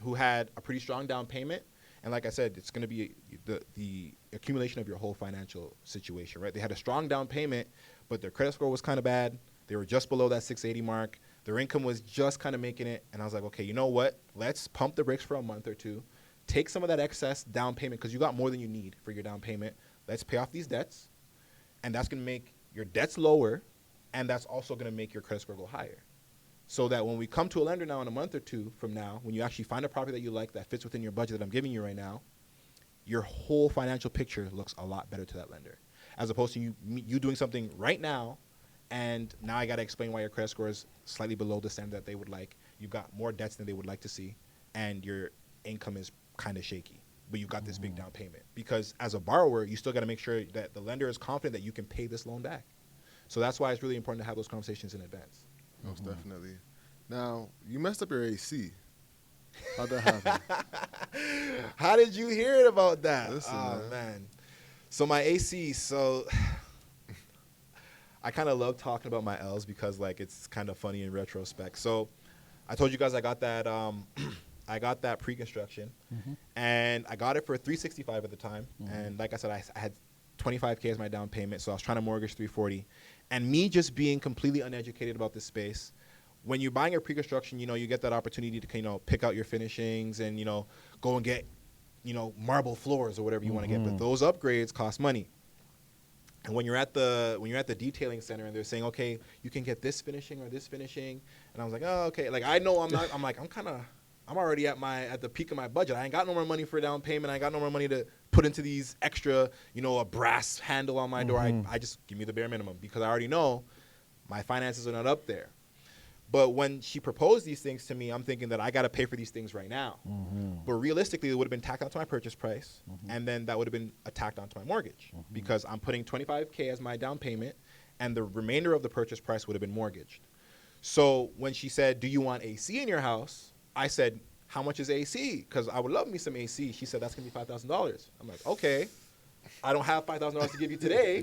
who had a pretty strong down payment. And like I said, it's going to be the accumulation of your whole financial situation, right? They had a strong down payment, but their credit score was kind of bad. They were just below that 680 mark. Their income was just kind of making it. And I was like, okay, you know what? Let's pump the brakes for a month or two. Take some of that excess down payment, because you got more than you need for your down payment. Let's pay off these debts. And that's going to make your debts lower. And that's also going to make your credit score go higher. So that when we come to a lender now in a month or two from now, when you actually find a property that you like that fits within your budget that I'm giving you right now, your whole financial picture looks a lot better to that lender, as opposed to you doing something right now, and now I got to explain why your credit score is slightly below the standard that they would like. You've got more debts than they would like to see, and your income is kind of shaky, but you got this big down payment. Because as a borrower, you still got to make sure that the lender is confident that you can pay this loan back. So that's why it's really important to have those conversations in advance. Most definitely. Now, you messed up your AC. How'd that happen? How did you hear about that? Listen, man. So my AC, I kind of love talking about my L's, because like it's kind of funny in retrospect. So I told you guys I got that I got that pre-construction, and I got it for $365 at the time. And like I said, I had $25K as my down payment, so I was trying to mortgage $340. And me just being completely uneducated about this space, when you're buying a pre-construction, you get that opportunity to pick out your finishings and go and get marble floors or whatever you want to get. But those upgrades cost money. And when you're at the detailing center and they're saying, okay, you can get this finishing or this finishing, and I was like, oh, okay. Like, I know I'm already at the peak of my budget. I ain't got no more money for a down payment. I ain't got no more money to put into these extra, a brass handle on my door. I just give me the bare minimum, because I already know my finances are not up there. But when she proposed these things to me, I'm thinking that I got to pay for these things right now. But realistically, it would have been tacked onto my purchase price, and then that would have been tacked onto my mortgage, because I'm putting $25K as my down payment, and the remainder of the purchase price would have been mortgaged. So when she said, do you want AC in your house? I said, how much is AC? Because I would love me some AC. She said, that's going to be $5,000. I'm like, okay. I don't have $5,000 to give you today,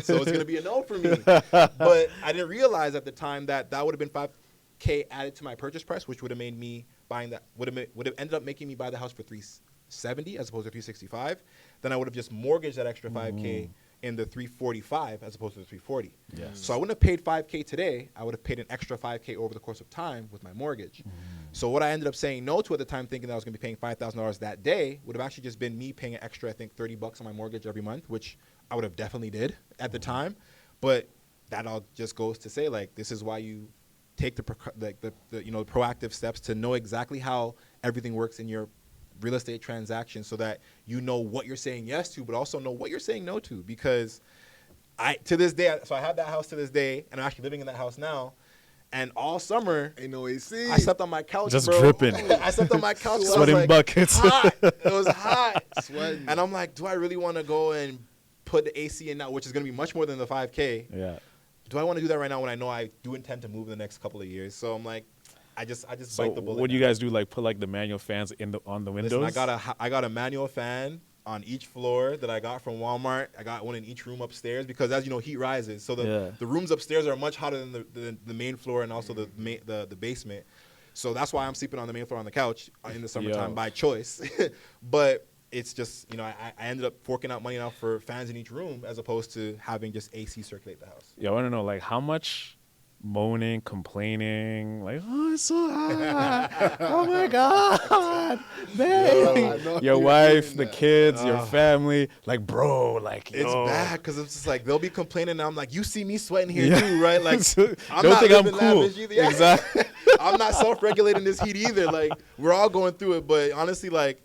so it's going to be a no for me. But I didn't realize at the time that would have been $5K added to my purchase price, which would have made me would have ended up making me buy the house for $370 as opposed to $365. Then I would have just mortgaged that extra $5K in the $345 as opposed to the $340. Yes. So I wouldn't have paid $5K today. I would have paid an extra $5K over the course of time with my mortgage. So what I ended up saying no to at the time, thinking that I was going to be paying $5,000 that day, would have actually just been me paying an extra, I think, $30 on my mortgage every month, which I would have definitely did at the time. But that all just goes to say, like, this is why you take the proactive steps to know exactly how everything works in your real estate transaction, so that you know what you're saying yes to, but also know what you're saying no to. Because to this day, so I have that house to this day, and I'm actually living in that house now. And all summer, ain't no AC. I slept on my couch, Just bro. dripping. I slept on my couch. Sweating it was, like, buckets. Hot. It was hot. Sweating. And I'm like, do I really want to go and put the AC in now, which is going to be much more than the $5K? Yeah. Do I want to do that right now when I know I do intend to move in the next couple of years? So I'm like, I just bite the bullet. What do you now. guys do? Like put like the manual fans on the windows? Listen, I got a manual fan on each floor that I got from Walmart. I got one in each room upstairs, because as you know, heat rises. So the rooms upstairs are much hotter than the main floor and also the basement. So that's why I'm sleeping on the main floor on the couch in the summertime by choice. But it's just, I ended up forking out money now for fans in each room as opposed to having just AC circulate the house. Yeah, I want to know, like, how much moaning, complaining, like, oh, it's so hot. Oh my God, babe. Your wife, the kids, your family, like, bro, like, it's yo. bad, because it's just like they'll be complaining, and I'm like, you see me sweating here too, right? Like, don't think I'm cool. Exactly. I'm not self-regulating this heat either. Like, we're all going through it, but honestly, like,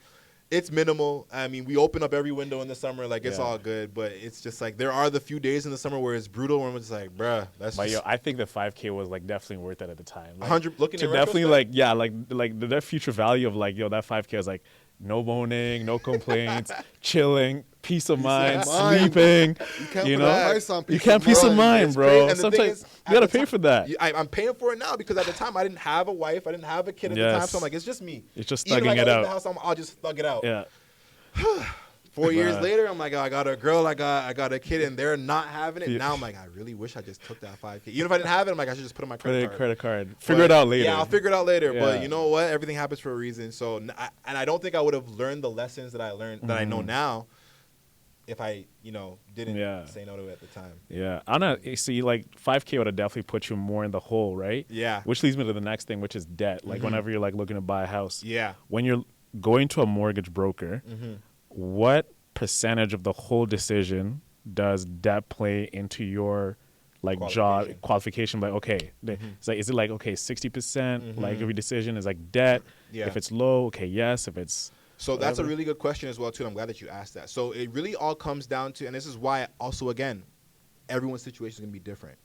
It's minimal. I mean, we open up every window in the summer, like it's Yeah. all good. But it's just like there are the few days in the summer where it's brutal, where it's like, bruh, that's But yo, just I think the 5K was like definitely worth it at the time. Like, 100. Looking to in definitely retrospect, like, yeah, like the that future value of like, yo, that 5K was like no moaning, no complaints, chilling, peace of mind, of mind. sleeping. You can't You put know? a price on You peace can't of peace of mind. mind, It's bro. crazy. And the thing Sometimes is, you at gotta the pay time- for that. I'm paying for it now because at the time I didn't have a wife, I didn't have a kid at the time, Yes. so I'm like, it's just me. It's just Even if I thugging it gotta leave out. the house, I'll just thug it out. Yeah. 4 years Bruh. later, I'm like, oh, I got a girl, I got a kid, and they're not having it. Yeah. Now I'm like, I really wish I just took that 5K. Even if I didn't have it, I'm like, I should just put it on my credit card. Credit card. Figure But- it out later. Yeah, I'll figure it out later. Yeah. But you know what? Everything happens for a reason. So, and I don't think I would have learned the lessons that I learned that I know now if I, didn't Yeah. say no to it at the time. Yeah, I'm not. See, like 5K would have definitely put you more in the hole, right? Yeah. Which leads me to the next thing, which is debt. Like whenever you're like looking to buy a house, Yeah. when you're going to a mortgage broker, what percentage of the whole decision does debt play into your like job qualification? Like, okay, it's like, is it like, okay, 60%? Like every decision is like debt. Yeah. If it's low, okay, yes. If it's So that's a whatever. really good question as well, too. And I'm glad that you asked that. So it really all comes down to, and this is why also, again, everyone's situation is going to be different.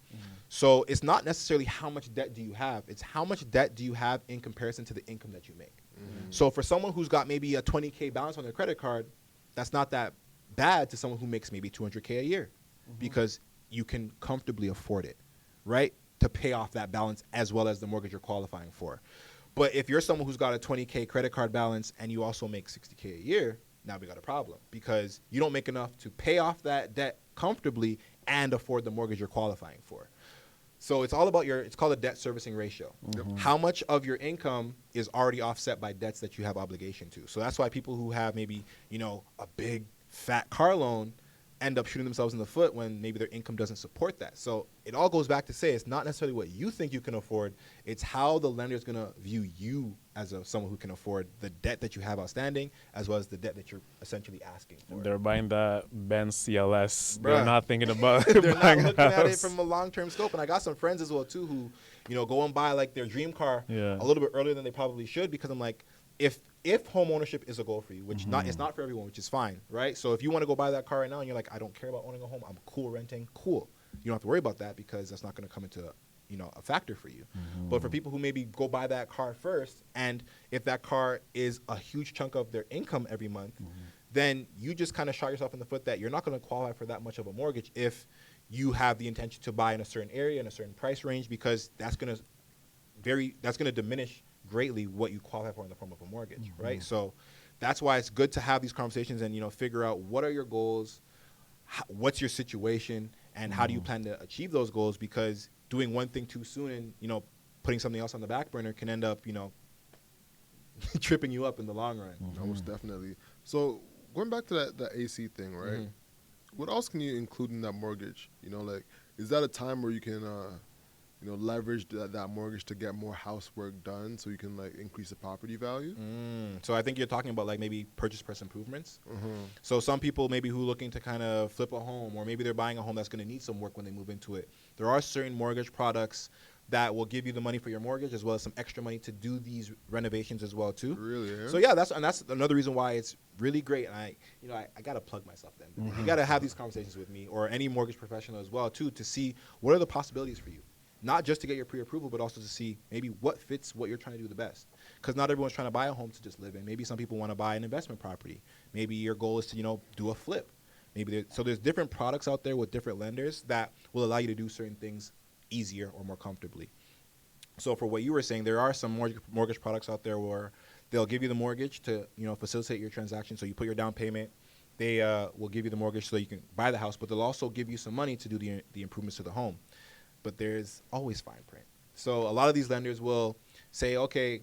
So it's not necessarily how much debt do you have. It's how much debt do you have in comparison to the income that you make. So for someone who's got maybe a 20K balance on their credit card, that's not that bad to someone who makes maybe 200K a year because you can comfortably afford it, right? To pay off that balance as well as the mortgage you're qualifying for. But if you're someone who's got a 20K credit card balance and you also make 60K a year, now we got a problem because you don't make enough to pay off that debt comfortably and afford the mortgage you're qualifying for. So it's all about it's called a debt servicing ratio. How much of your income is already offset by debts that you have obligation to. So that's why people who have maybe, a big fat car loan end up shooting themselves in the foot when maybe their income doesn't support that. So it all goes back to say it's not necessarily what you think you can afford. It's how the lender is going to view you as someone who can afford the debt that you have outstanding as well as the debt that you're essentially asking for. They're buying the Benz CLS. Bruh. They're not thinking about They're not buying a looking at it house. from a long-term scope. And I got some friends as well, too, who, go and buy, like, their dream car Yeah. a little bit earlier than they probably should because I'm like, if home ownership is a goal for you, which it's not for everyone, which is fine, right? So if you want to go buy that car right now and you're like, I don't care about owning a home, I'm cool renting, cool. You don't have to worry about that because that's not going to come into a factor for you. But for people who maybe go buy that car first, and if that car is a huge chunk of their income every month, then you just kind of shot yourself in the foot that you're not going to qualify for that much of a mortgage if you have the intention to buy in a certain area in a certain price range because that's going to diminish greatly what you qualify for in the form of a mortgage, right? So that's why it's good to have these conversations and figure out what are your goals, what's your situation, and how do you plan to achieve those goals, because doing one thing too soon and putting something else on the back burner can end up tripping you up in the long run. Most definitely. So going back to that AC thing, right? What else can you include in that mortgage? Like, is that a time where you can leverage that mortgage to get more housework done so you can like increase the property value? So I think you're talking about like maybe purchase price improvements. So some people maybe who looking to kind of flip a home, or maybe they're buying a home that's going to need some work when they move into it. There are certain mortgage products that will give you the money for your mortgage as well as some extra money to do these renovations as well too. Really? Yeah? So yeah, that's another reason why it's really great. And I gotta plug myself then. You gotta have these conversations with me or any mortgage professional as well too to see what are the possibilities for you. Not just to get your pre-approval, but also to see maybe what fits what you're trying to do the best. Because not everyone's trying to buy a home to just live in. Maybe some people want to buy an investment property. Maybe your goal is to do a flip. So there's different products out there with different lenders that will allow you to do certain things easier or more comfortably. So for what you were saying, there are some mortgage products out there where they'll give you the mortgage to facilitate your transaction. So you put your down payment. They will give you the mortgage so you can buy the house, but they'll also give you some money to do the improvements to the home. But there's always fine print. So a lot of these lenders will say, okay,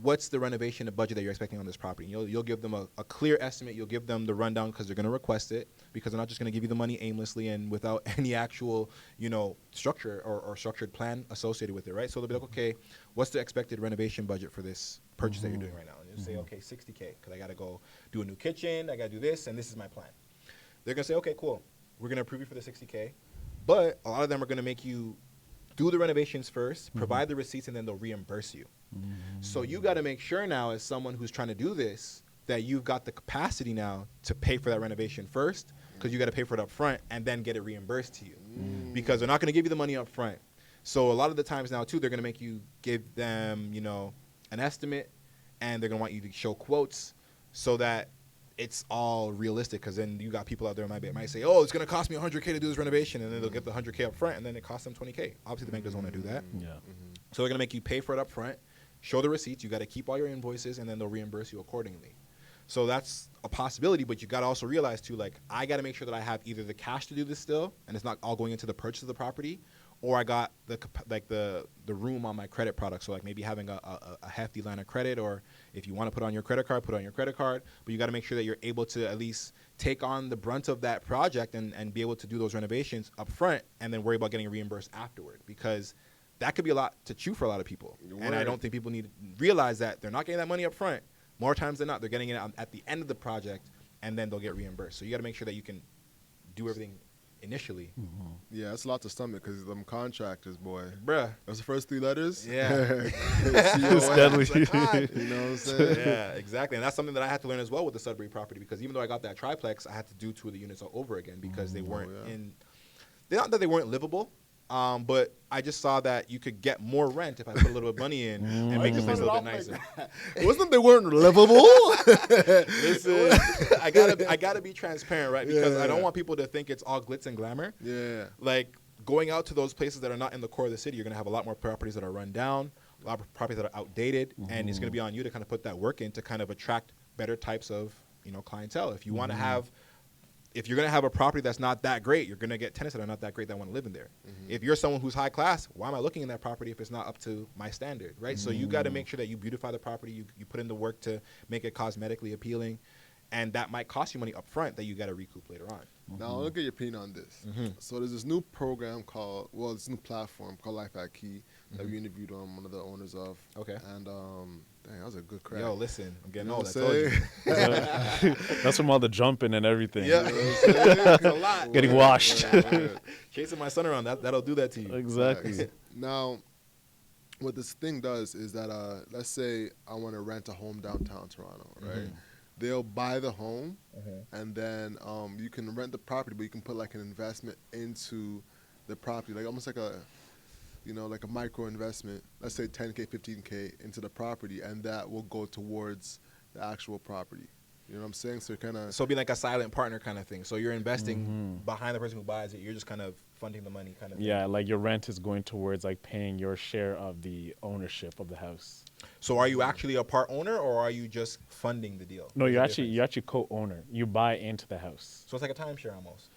what's the renovation budget that you're expecting on this property? You'll give them a clear estimate. You'll give them the rundown because they're going to request it, because they're not just going to give you the money aimlessly and without any actual, structure or structured plan associated with it, right? So they'll be like, okay, what's the expected renovation budget for this purchase that you're doing right now? And you'll say, okay, $60K, because I got to go do a new kitchen, I got to do this, and this is my plan. They're going to say, okay, cool. We're going to approve you for the $60K. But a lot of them are going to make you do the renovations first, provide the receipts, and then they'll reimburse you. So you got to make sure now, as someone who's trying to do this, that you've got the capacity now to pay for that renovation first, because you got to pay for it up front and then get it reimbursed to you, because they're not going to give you the money up front. So a lot of the times now too, they're going to make you give them, you know, an estimate, and they're going to want you to show quotes so that it's all realistic. Because then you got people out there might say, oh, it's going to cost me $100K to do this renovation, and then they'll get the $100K up front, and then it costs them $20K. Obviously, the bank doesn't want to do that. Yeah. So they're going to make you pay for it up front, show the receipts, you got to keep all your invoices, and then they'll reimburse you accordingly. So that's a possibility, but you got to also realize too, like, I got to make sure that I have either the cash to do this still, and it's not all going into the purchase of the property, or I got the room on my credit product. So like maybe having a hefty line of credit, or if you want to put on your credit card, put on your credit card. But you got to make sure that you're able to at least take on the brunt of that project and be able to do those renovations up front, and then worry about getting reimbursed afterward, because that could be a lot to chew for a lot of people. And I don't think people need to realize that they're not getting that money up front. More times than not, they're getting it at the end of the project, and then they'll get reimbursed. So you got to make sure that you can do everything initially. Yeah, it's a lot to stomach because them contractors, boy. Bruh. That's the first 3 letters. Yeah. It's deadly. You know what I'm saying? Yeah, exactly. And that's something that I had to learn as well with the Sudbury property, because even though I got that triplex, I had to do 2 of the units all over again, because they weren't not that they weren't livable, but I just saw that you could get more rent if I put a little bit of money in and make this place a little bit nicer. It wasn't they weren't livable. Listen, I gotta be transparent, right? Because I don't want people to think it's all glitz and glamour. Yeah. Like, going out to those places that are not in the core of the city, you're gonna have a lot more properties that are run down, a lot of properties that are outdated, and it's gonna be on you to kind of put that work in to kind of attract better types of, you know, clientele. If you want to have, if you're gonna have a property that's not that great, you're gonna get tenants that are not that great that want to live in there. If you're someone who's high class, why am I looking in that property if it's not up to my standard, right? So you got to make sure that you beautify the property, you put in the work to make it cosmetically appealing, and that might cost you money up front that you got to recoup later on. Now, I'll get your opinion on this. So there's this new program called, this new platform called Life at Key that we interviewed on one of the owners of. Okay. And dang, that was a good crack. Yo, listen, I'm getting You know old. what I I'm told you. saying? That's from all the jumping and everything. Yeah, it's a lot. Getting washed. Chasing my son around, that'll do that to you. Exactly. Now, what this thing does is that, let's say I want to rent a home downtown Toronto, right? They'll buy the home, and then you can rent the property, but you can put like an investment into the property, like almost like a, you know, like a micro investment. Let's say 10K, 15K into the property, and that will go towards the actual property. You know what I'm saying? So kind of. So it'd be like a silent partner kind of thing. So you're investing behind the person who buys it. You're just kind of funding the money kind of thing. Yeah, like your rent is going towards like paying your share of the ownership of the house. So are you actually a part owner, or are you just funding the deal? No, There's a you're difference. actually co-owner. You buy into the house. So it's like a timeshare almost.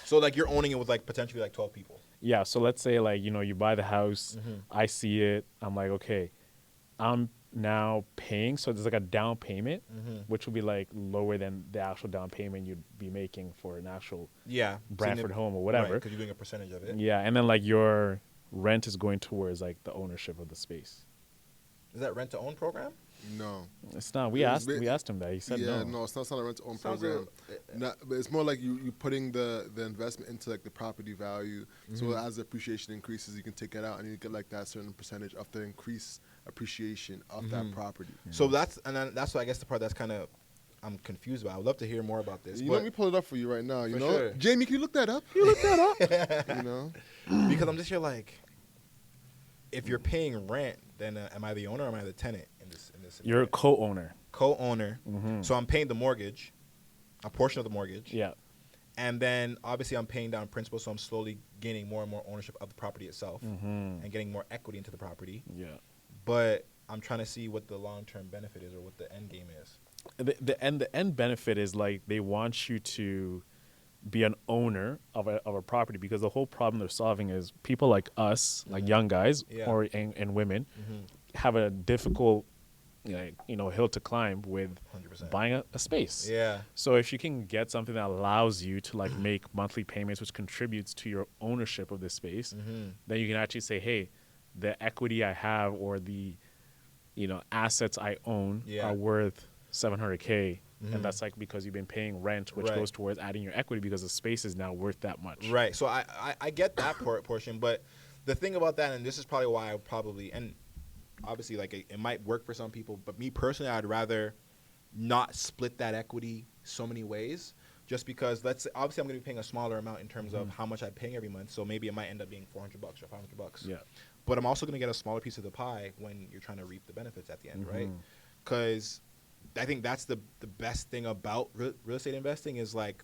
So like you're owning it with like potentially like 12 people. Yeah, so let's say like, you know, you buy the house, I see it, I'm like, okay, I'm now paying, so there's like a down payment, which will be like lower than the actual down payment you'd be making for an actual Brantford home or whatever. Because you're doing a percentage of it. Yeah, and then like your rent is going towards like the ownership of the space. Is that rent to own program? No. It's not. We asked him that. He said Yeah, no. no, it's not a rent-to-own Sounds program. But it's more like you putting the investment into like the property value. So as the appreciation increases, you can take it out and you get like that certain percentage of the increased appreciation of that property. So that's what I guess the part that's kind of I'm confused about. I would love to hear more about this. You know, let me pull it up for you right now. You For know, sure. Jamie, can you look that up? Can you look that up? You know, because I'm just here like, if you're paying rent, then am I the owner or am I the tenant in this? You're a co-owner. Co-owner. So I'm paying the mortgage, a portion of the mortgage. Yeah. And then obviously I'm paying down principal, so I'm slowly gaining more and more ownership of the property itself and getting more equity into the property. Yeah. But I'm trying to see what the long-term benefit is or what the end game is. The end benefit is like they want you to be an owner of a property, because the whole problem they're solving is people like us, like young guys and women, have a difficult hill to climb with 100%. buying a space. Yeah. So if you can get something that allows you to like make monthly payments, which contributes to your ownership of this space, then you can actually say, hey, the equity I have or the assets I own are worth $700K, and that's like because you've been paying rent, which goes towards adding your equity because the space is now worth that much. Right. So I get that portion, but the thing about that, and this is probably why I probably, and obviously like it might work for some people, but me personally, I'd rather not split that equity so many ways. Just because obviously I'm going to be paying a smaller amount in terms of how much I'm paying every month. So maybe it might end up being $400 or $500. Yeah. But I'm also going to get a smaller piece of the pie when you're trying to reap the benefits at the end, right? Because I think that's the best thing about real estate investing is like,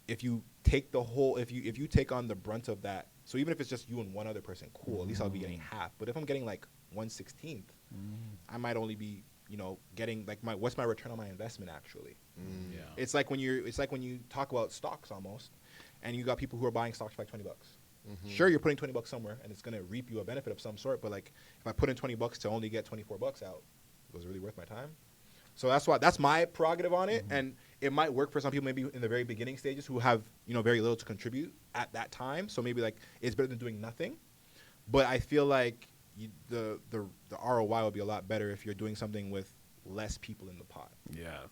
if you take if you take on the brunt of that, so even if it's just you and one other person, cool, at least I'll be getting half. But if I'm getting like 1/16th, I might only be, getting like what's my return on my investment actually? Yeah. It's like when you talk about stocks almost, and you got people who are buying stocks for like $20. Sure, you're putting $20 somewhere, and it's gonna reap you a benefit of some sort. But like, if I put in $20 to only get $24 out, was it really worth my time? So that's my prerogative on it, and it might work for some people maybe in the very beginning stages who have very little to contribute at that time. So maybe like it's better than doing nothing. But I feel like the ROI would be a lot better if you're doing something with less people in the pot. Yeah.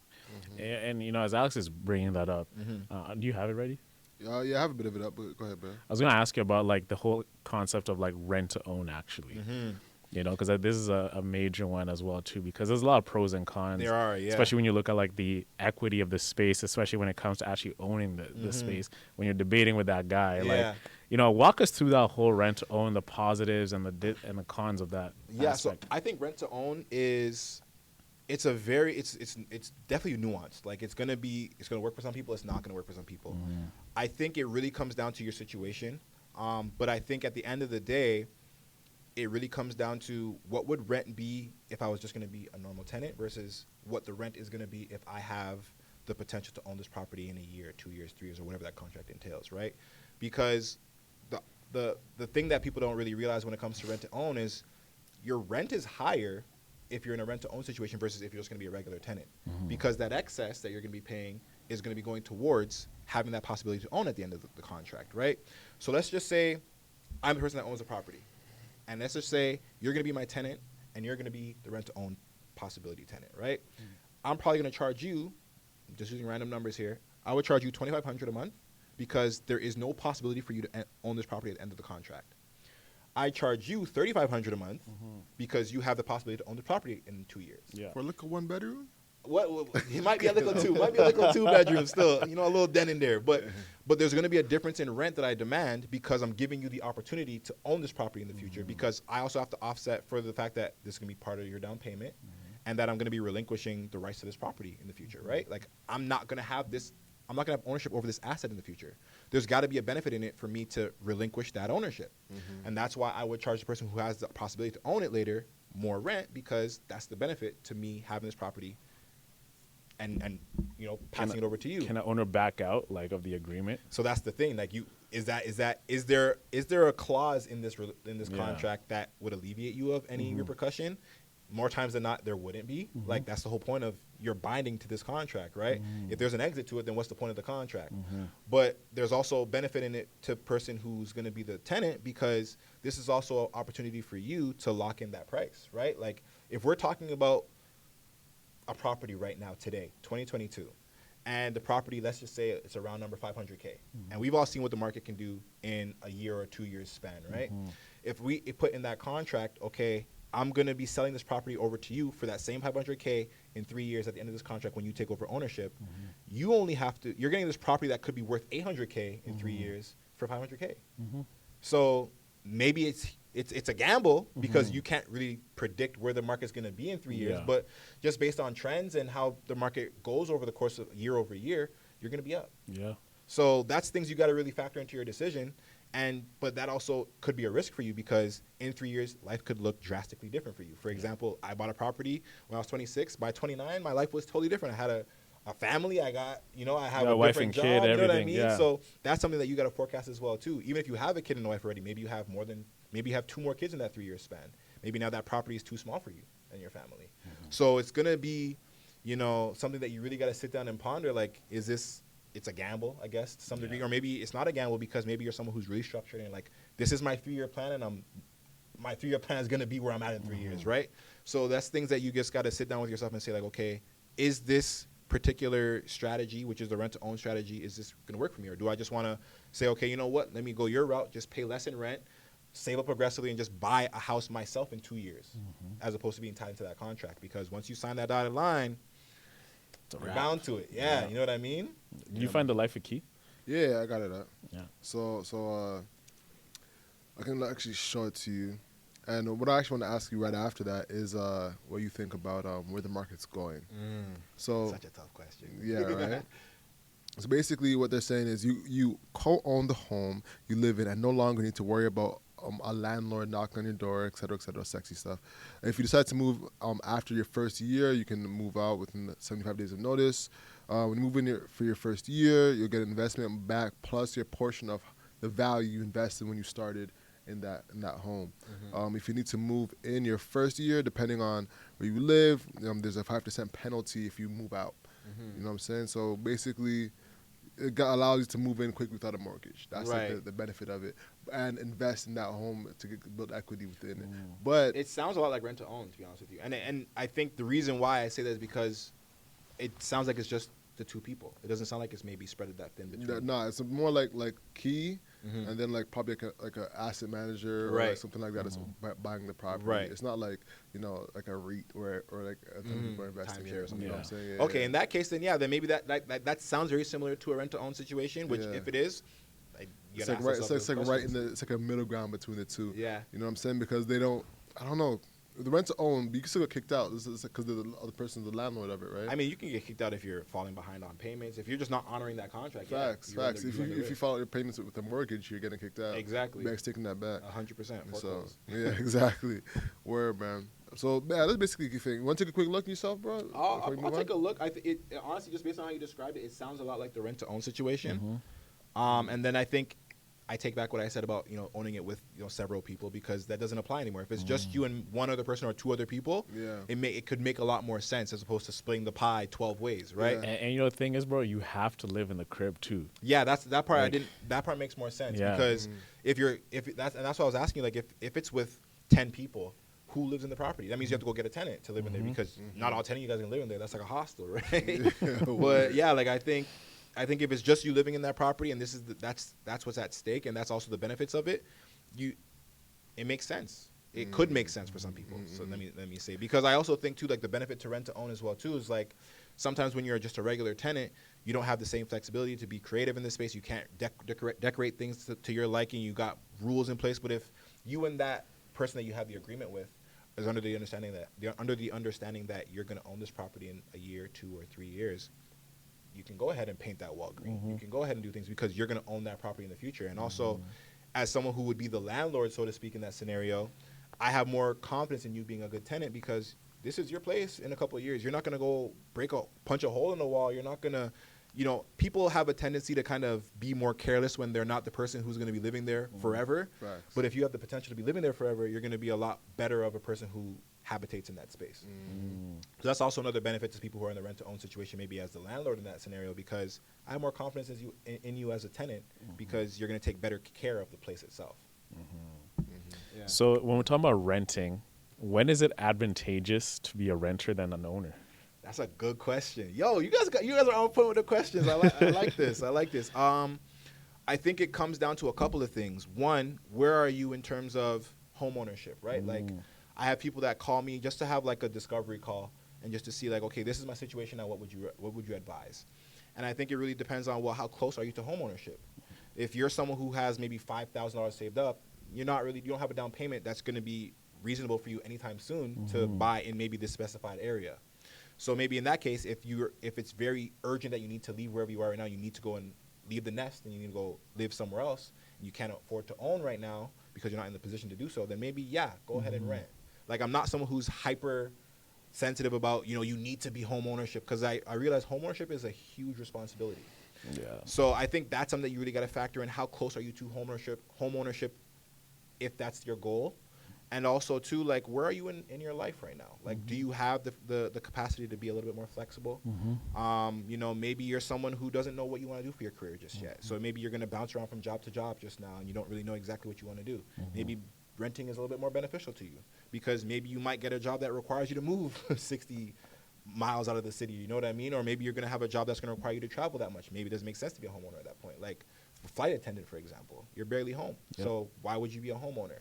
And as Alex is bringing that up, do you have it ready? Yeah, I have a bit of it up, but go ahead, bro. I was going to ask you about like the whole concept of like rent to own actually. Because this is a major one as well too, because there's a lot of pros and cons. There are, yeah. Especially when you look at like the equity of the space, especially when it comes to actually owning the space. When you're debating with that guy, walk us through that whole rent to own, the positives and the cons of that. Yeah, aspect. so I think rent to own it's definitely nuanced. Like it's gonna work for some people, it's not gonna work for some people. I think it really comes down to your situation. But I think at the end of the day, it really comes down to what would rent be if I was just going to be a normal tenant versus what the rent is going to be if I have the potential to own this property in a year, 2 years, 3 years, or whatever that contract entails, right? Because the thing that people don't really realize when it comes to rent to own is your rent is higher if you're in a rent to own situation versus if you're just going to be a regular tenant, because that excess that you're going to be paying is going to be going towards having that possibility to own at the end of the contract, right? So let's just say I'm the person that owns the property. And let's just say you're going to be my tenant and you're going to be the rent-to-own possibility tenant, right? I'm probably going to charge you, just using random numbers here, I would charge you $2,500 a month because there is no possibility for you to own this property at the end of the contract. I charge you $3,500 a month because you have the possibility to own the property in 2 years. Yeah. For a little 1-bedroom? What it might be a little two, might be a little 2-bedroom still, a little den in there. But there's going to be a difference in rent that I demand because I'm giving you the opportunity to own this property in the future. Because I also have to offset for the fact that this is going to be part of your down payment, and that I'm going to be relinquishing the rights to this property in the future, right? Like I'm not going to have ownership over this asset in the future. There's got to be a benefit in it for me to relinquish that ownership, and that's why I would charge the person who has the possibility to own it later more rent, because that's the benefit to me having this property. And passing it over to you. Can an owner back out of the agreement? So that's the thing. Like is there a clause in this contract that would alleviate you of any repercussion? More times than not, there wouldn't be. Like that's the whole point of you're binding to this contract, right? If there's an exit to it, then what's the point of the contract? But there's also benefit in it to person who's going to be the tenant, because this is also an opportunity for you to lock in that price, right? Like if we're talking about a property right now today, 2022, and the property, let's just say it's around number 500K, and we've all seen what the market can do in a year or 2 years span, right? If we put in that contract, okay, I'm going to be selling this property over to you for that same 500K in 3 years at the end of this contract when you take over ownership, you're getting this property that could be worth 800K in 3 years for 500K. So maybe it's a gamble because you can't really predict where the market's going to be in 3 years. But just based on trends and how the market goes over the course of year over year, you're going to be up. Yeah. So that's things you got to really factor into your decision. But that also could be a risk for you, because in 3 years, life could look drastically different for you. For example, I bought a property when I was 26. By 29, my life was totally different. I had a family. I got, I have a wife different and kid, job. You know what I everything, mean? yeah. So that's something that you got to forecast as well too. Even if you have a kid and a wife already, maybe you have maybe you have 2 more kids in that 3 year span. Maybe now that property is too small for you and your family. So it's gonna be, something that you really got to sit down and ponder. Like, it's a gamble, I guess, to some degree, or maybe it's not a gamble because maybe you're someone who's really structured and like, this is my 3 year plan, and my 3 year plan is gonna be where I'm at in 3 years, right? So that's things that you just got to sit down with yourself and say like, okay, is this particular strategy, which is the rent to own strategy, is this going to work for me? Or do I just want to say, okay, you know what, let me go your route, just pay less in rent, save up aggressively, and just buy a house myself in 2 years, as opposed to being tied into that contract? Because once you sign that dotted line, It's a You're wrap. bound to it. Yeah, Yeah. you know what I mean? Did you find the life of Key? Yeah, I got it up. Yeah. So I can actually show it to you. And what I actually want to ask you right after that is what you think about where the market's going. So Such a tough question. yeah, right. So basically, what they're saying is you co-own the home you live in, and no longer need to worry about a landlord knocking on your door, et cetera, sexy stuff. And if you decide to move after your first year, you can move out within the 75 days of notice. When you move in for your first year, you'll get an investment back plus your portion of the value you invested when you started in that home. If you need to move in your first year, depending on where you live, there's a 5% penalty if you move out. You know what I'm saying? So basically, allows you to move in quickly without a mortgage. That's Right. like the benefit of it, and invest in that home to build equity within it. But It sounds a lot like rent to own, to be honest with you. And I think the reason why I say that is because it sounds like it's just the two people. It doesn't sound like it's maybe spread that thin between. no, it's more like key, and then like probably like a asset manager or like Right. something like that is buying the property. Right. It's not like like a REIT or like a ton of people are investing in Timeshare or it. something. You know what I'm saying? Yeah, Okay, yeah. in that case, then then maybe that sounds very similar to a rent to own situation. Which, Yeah. if it is, like, you It's gotta like ask right. yourself It's like those right in questions. the. It's like a middle ground between the two. Yeah. You know what I'm saying? Because they don't. I don't know. The rent to own, you can still get kicked out. This is because the other person's the landlord of it, right? I mean, you can get kicked out if you're falling behind on payments. If you're just not honoring that contract. Facts. Yeah, If you follow your payments with a mortgage, you're getting kicked out. Exactly. Bank's taking that back. 100%. So yeah, exactly. Word, man. So yeah, that's basically the thing. You want to take a quick look at yourself, bro? I'll take a look. Honestly, just based on how you described it, it sounds a lot like the rent to own situation. And then I think I take back what I said about owning it with several people, because that doesn't apply anymore. If it's just you and one other person or two other people, Yeah. it could make a lot more sense as opposed to splitting the pie 12 ways, right? Yeah. And you know the thing is, bro, you have to live in the crib too. Yeah, that part Like- that part makes more sense, Yeah. because that's what I was asking, like if it's with 10 people, who lives in the property? That means you have to go get a tenant to live in there, because not all 10 of you guys can live in there. That's like a hostel, right? But yeah, like I think if it's just you living in that property, and this is that's what's at stake, and that's also the benefits of it, it makes sense. It could make sense for some people. So let me say, because I also think too, like the benefit to rent to own as well too is like sometimes when you're just a regular tenant, you don't have the same flexibility to be creative in this space. You can't decorate things to your liking. You got rules in place. But if you and that person that you have the agreement with is under the understanding that you're going to own this property in a year, 2 or 3 years, you can go ahead and paint that wall green. You can go ahead and do things because you're going to own that property in the future. And also, as someone who would be the landlord, so to speak, in that scenario, I have more confidence in you being a good tenant, because this is your place in a couple of years. You're not going to go punch a hole in the wall. You're not going to, people have a tendency to kind of be more careless when they're not the person who's going to be living there forever. Facts. But if you have the potential to be living there forever, you're going to be a lot better of a person who habitates in that space. So that's also another benefit to people who are in the rent-to-own situation, maybe as the landlord in that scenario, because I have more confidence in you as a tenant, because you're going to take better care of the place itself. Yeah. So when we're talking about renting, when is it advantageous to be a renter than an owner? That's a good question. Yo, you guys are on point with the questions. I like this. I like this. I think it comes down to a couple of things. One, where are you in terms of home ownership, right? Like, I have people that call me just to have like a discovery call and just to see like, okay, this is my situation now. What would you advise? And I think it really depends on how close are you to home ownership. If you're someone who has maybe $5,000 saved up, you don't have a down payment that's going to be reasonable for you anytime soon to buy in maybe this specified area. So maybe in that case, if it's very urgent that you need to leave wherever you are right now, you need to go and leave the nest and you need to go live somewhere else, and you can't afford to own right now because you're not in the position to do so, then maybe, go ahead and rent. Like, I'm not someone who's hyper sensitive about, you need to be home ownership, because I realize home ownership is a huge responsibility. Yeah. So I think that's something that you really got to factor in. How close are you to home ownership if that's your goal? And also, too, like, where are you in your life right now? Like, do you have the capacity to be a little bit more flexible? Maybe you're someone who doesn't know what you want to do for your career just yet. So maybe you're going to bounce around from job to job just now, and you don't really know exactly what you want to do. Maybe renting is a little bit more beneficial to you, because maybe you might get a job that requires you to move 60 miles out of the city, you know what I mean? Or maybe you're going to have a job that's going to require you to travel that much. Maybe it doesn't make sense to be a homeowner at that point. Like, a flight attendant, for example, you're barely home. Yep. So why would you be a homeowner?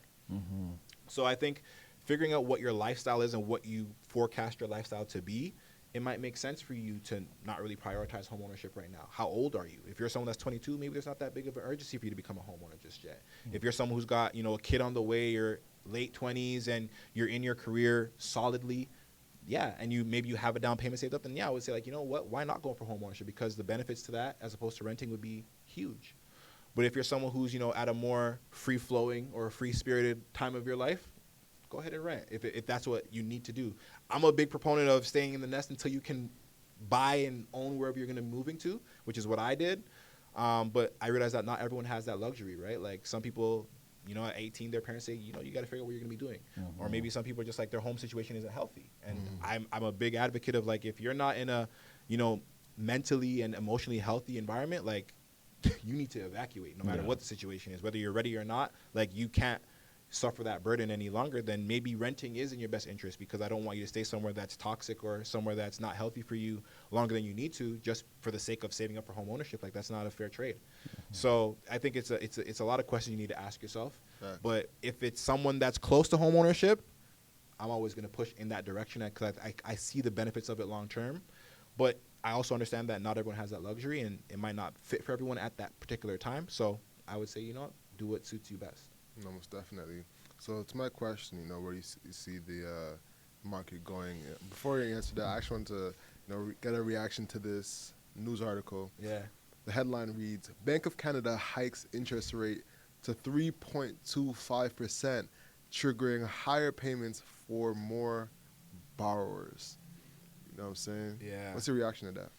So I think figuring out what your lifestyle is and what you forecast your lifestyle to be it might make sense for you to not really prioritize home ownership right now. How old are you? If you're someone that's 22, maybe there's not that big of an urgency for you to become a homeowner just yet. If you're someone who's got, a kid on the way, you're late 20s and you're in your career solidly, yeah, and you have a down payment saved up, then yeah, I would say, like, you know what, why not go for home ownership? Because the benefits to that as opposed to renting would be huge. But if you're someone who's, at a more free flowing or free spirited time of your life, go ahead and rent if that's what you need to do. I'm a big proponent of staying in the nest until you can buy and own wherever you're going to be moving to, which is what I did. But I realized that not everyone has that luxury, right? Like some people, at 18, their parents say, you got to figure out what you're going to be doing. Or maybe some people are just like their home situation isn't healthy. And I'm a big advocate of, like, if you're not in a, mentally and emotionally healthy environment, like, you need to evacuate no matter what the situation is, whether you're ready or not. Like, you can't suffer that burden any longer. Then maybe renting is in your best interest, because I don't want you to stay somewhere that's toxic or somewhere that's not healthy for you longer than you need to, just for the sake of saving up for home ownership. Like, that's not a fair trade. So I think it's a lot of questions you need to ask yourself. But if it's someone that's close to home ownership, I'm always going to push in that direction, because I see the benefits of it long term. But I also understand that not everyone has that luxury, and it might not fit for everyone at that particular time. So I would say, do what suits you best. No, most definitely. So to my question, where you see the market going. Before you answer that, I actually want to, get a reaction to this news article. Yeah. The headline reads, Bank of Canada hikes interest rate to 3.25%, triggering higher payments for more borrowers. You know what I'm saying? Yeah. What's your reaction to that?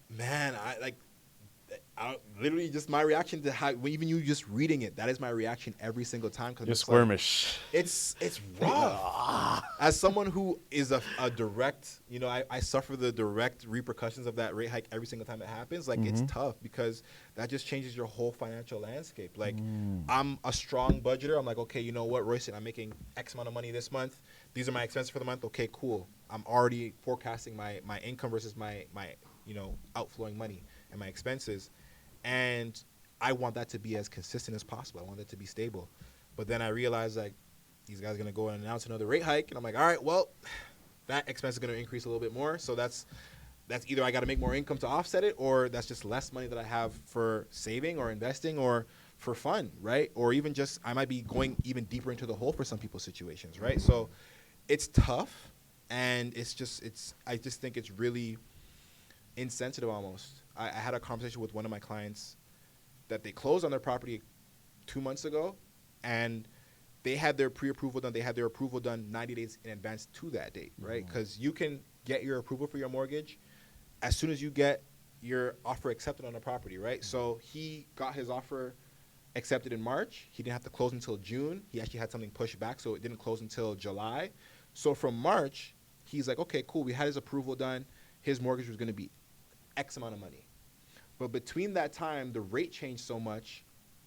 Man, I literally just my reaction to how, even you just reading it, that is my reaction every single time. You're squirmish. It's rough. As someone who is a direct, I suffer the direct repercussions of that rate hike every single time it happens. Like, it's tough, because that just changes your whole financial landscape. Like, I'm a strong budgeter. I'm like, okay, you know what, Royston, I'm making X amount of money this month. These are my expenses for the month. Okay, cool. I'm already forecasting my income versus my outflowing money and my expenses. And I want that to be as consistent as possible. I want that to be stable. But then I realized, like, these guys are going to go and announce another rate hike. And I'm like, all right, well, that expense is going to increase a little bit more. So that's either I got to make more income to offset it, or that's just less money that I have for saving or investing or for fun, right? Or even just I might be going even deeper into the hole for some people's situations, right? So it's tough. And I just think it's really insensitive almost. I had a conversation with one of my clients that they closed on their property 2 months ago, and they had their pre-approval done. They had their approval done 90 days in advance to that date, right? Because you can get your approval for your mortgage as soon as you get your offer accepted on the property, right? So he got his offer accepted in March. He didn't have to close until June. He actually had something pushed back, so it didn't close until July. So from March, he's like, okay, cool. We had his approval done. His mortgage was going to be X amount of money. But between that time, the rate changed so much,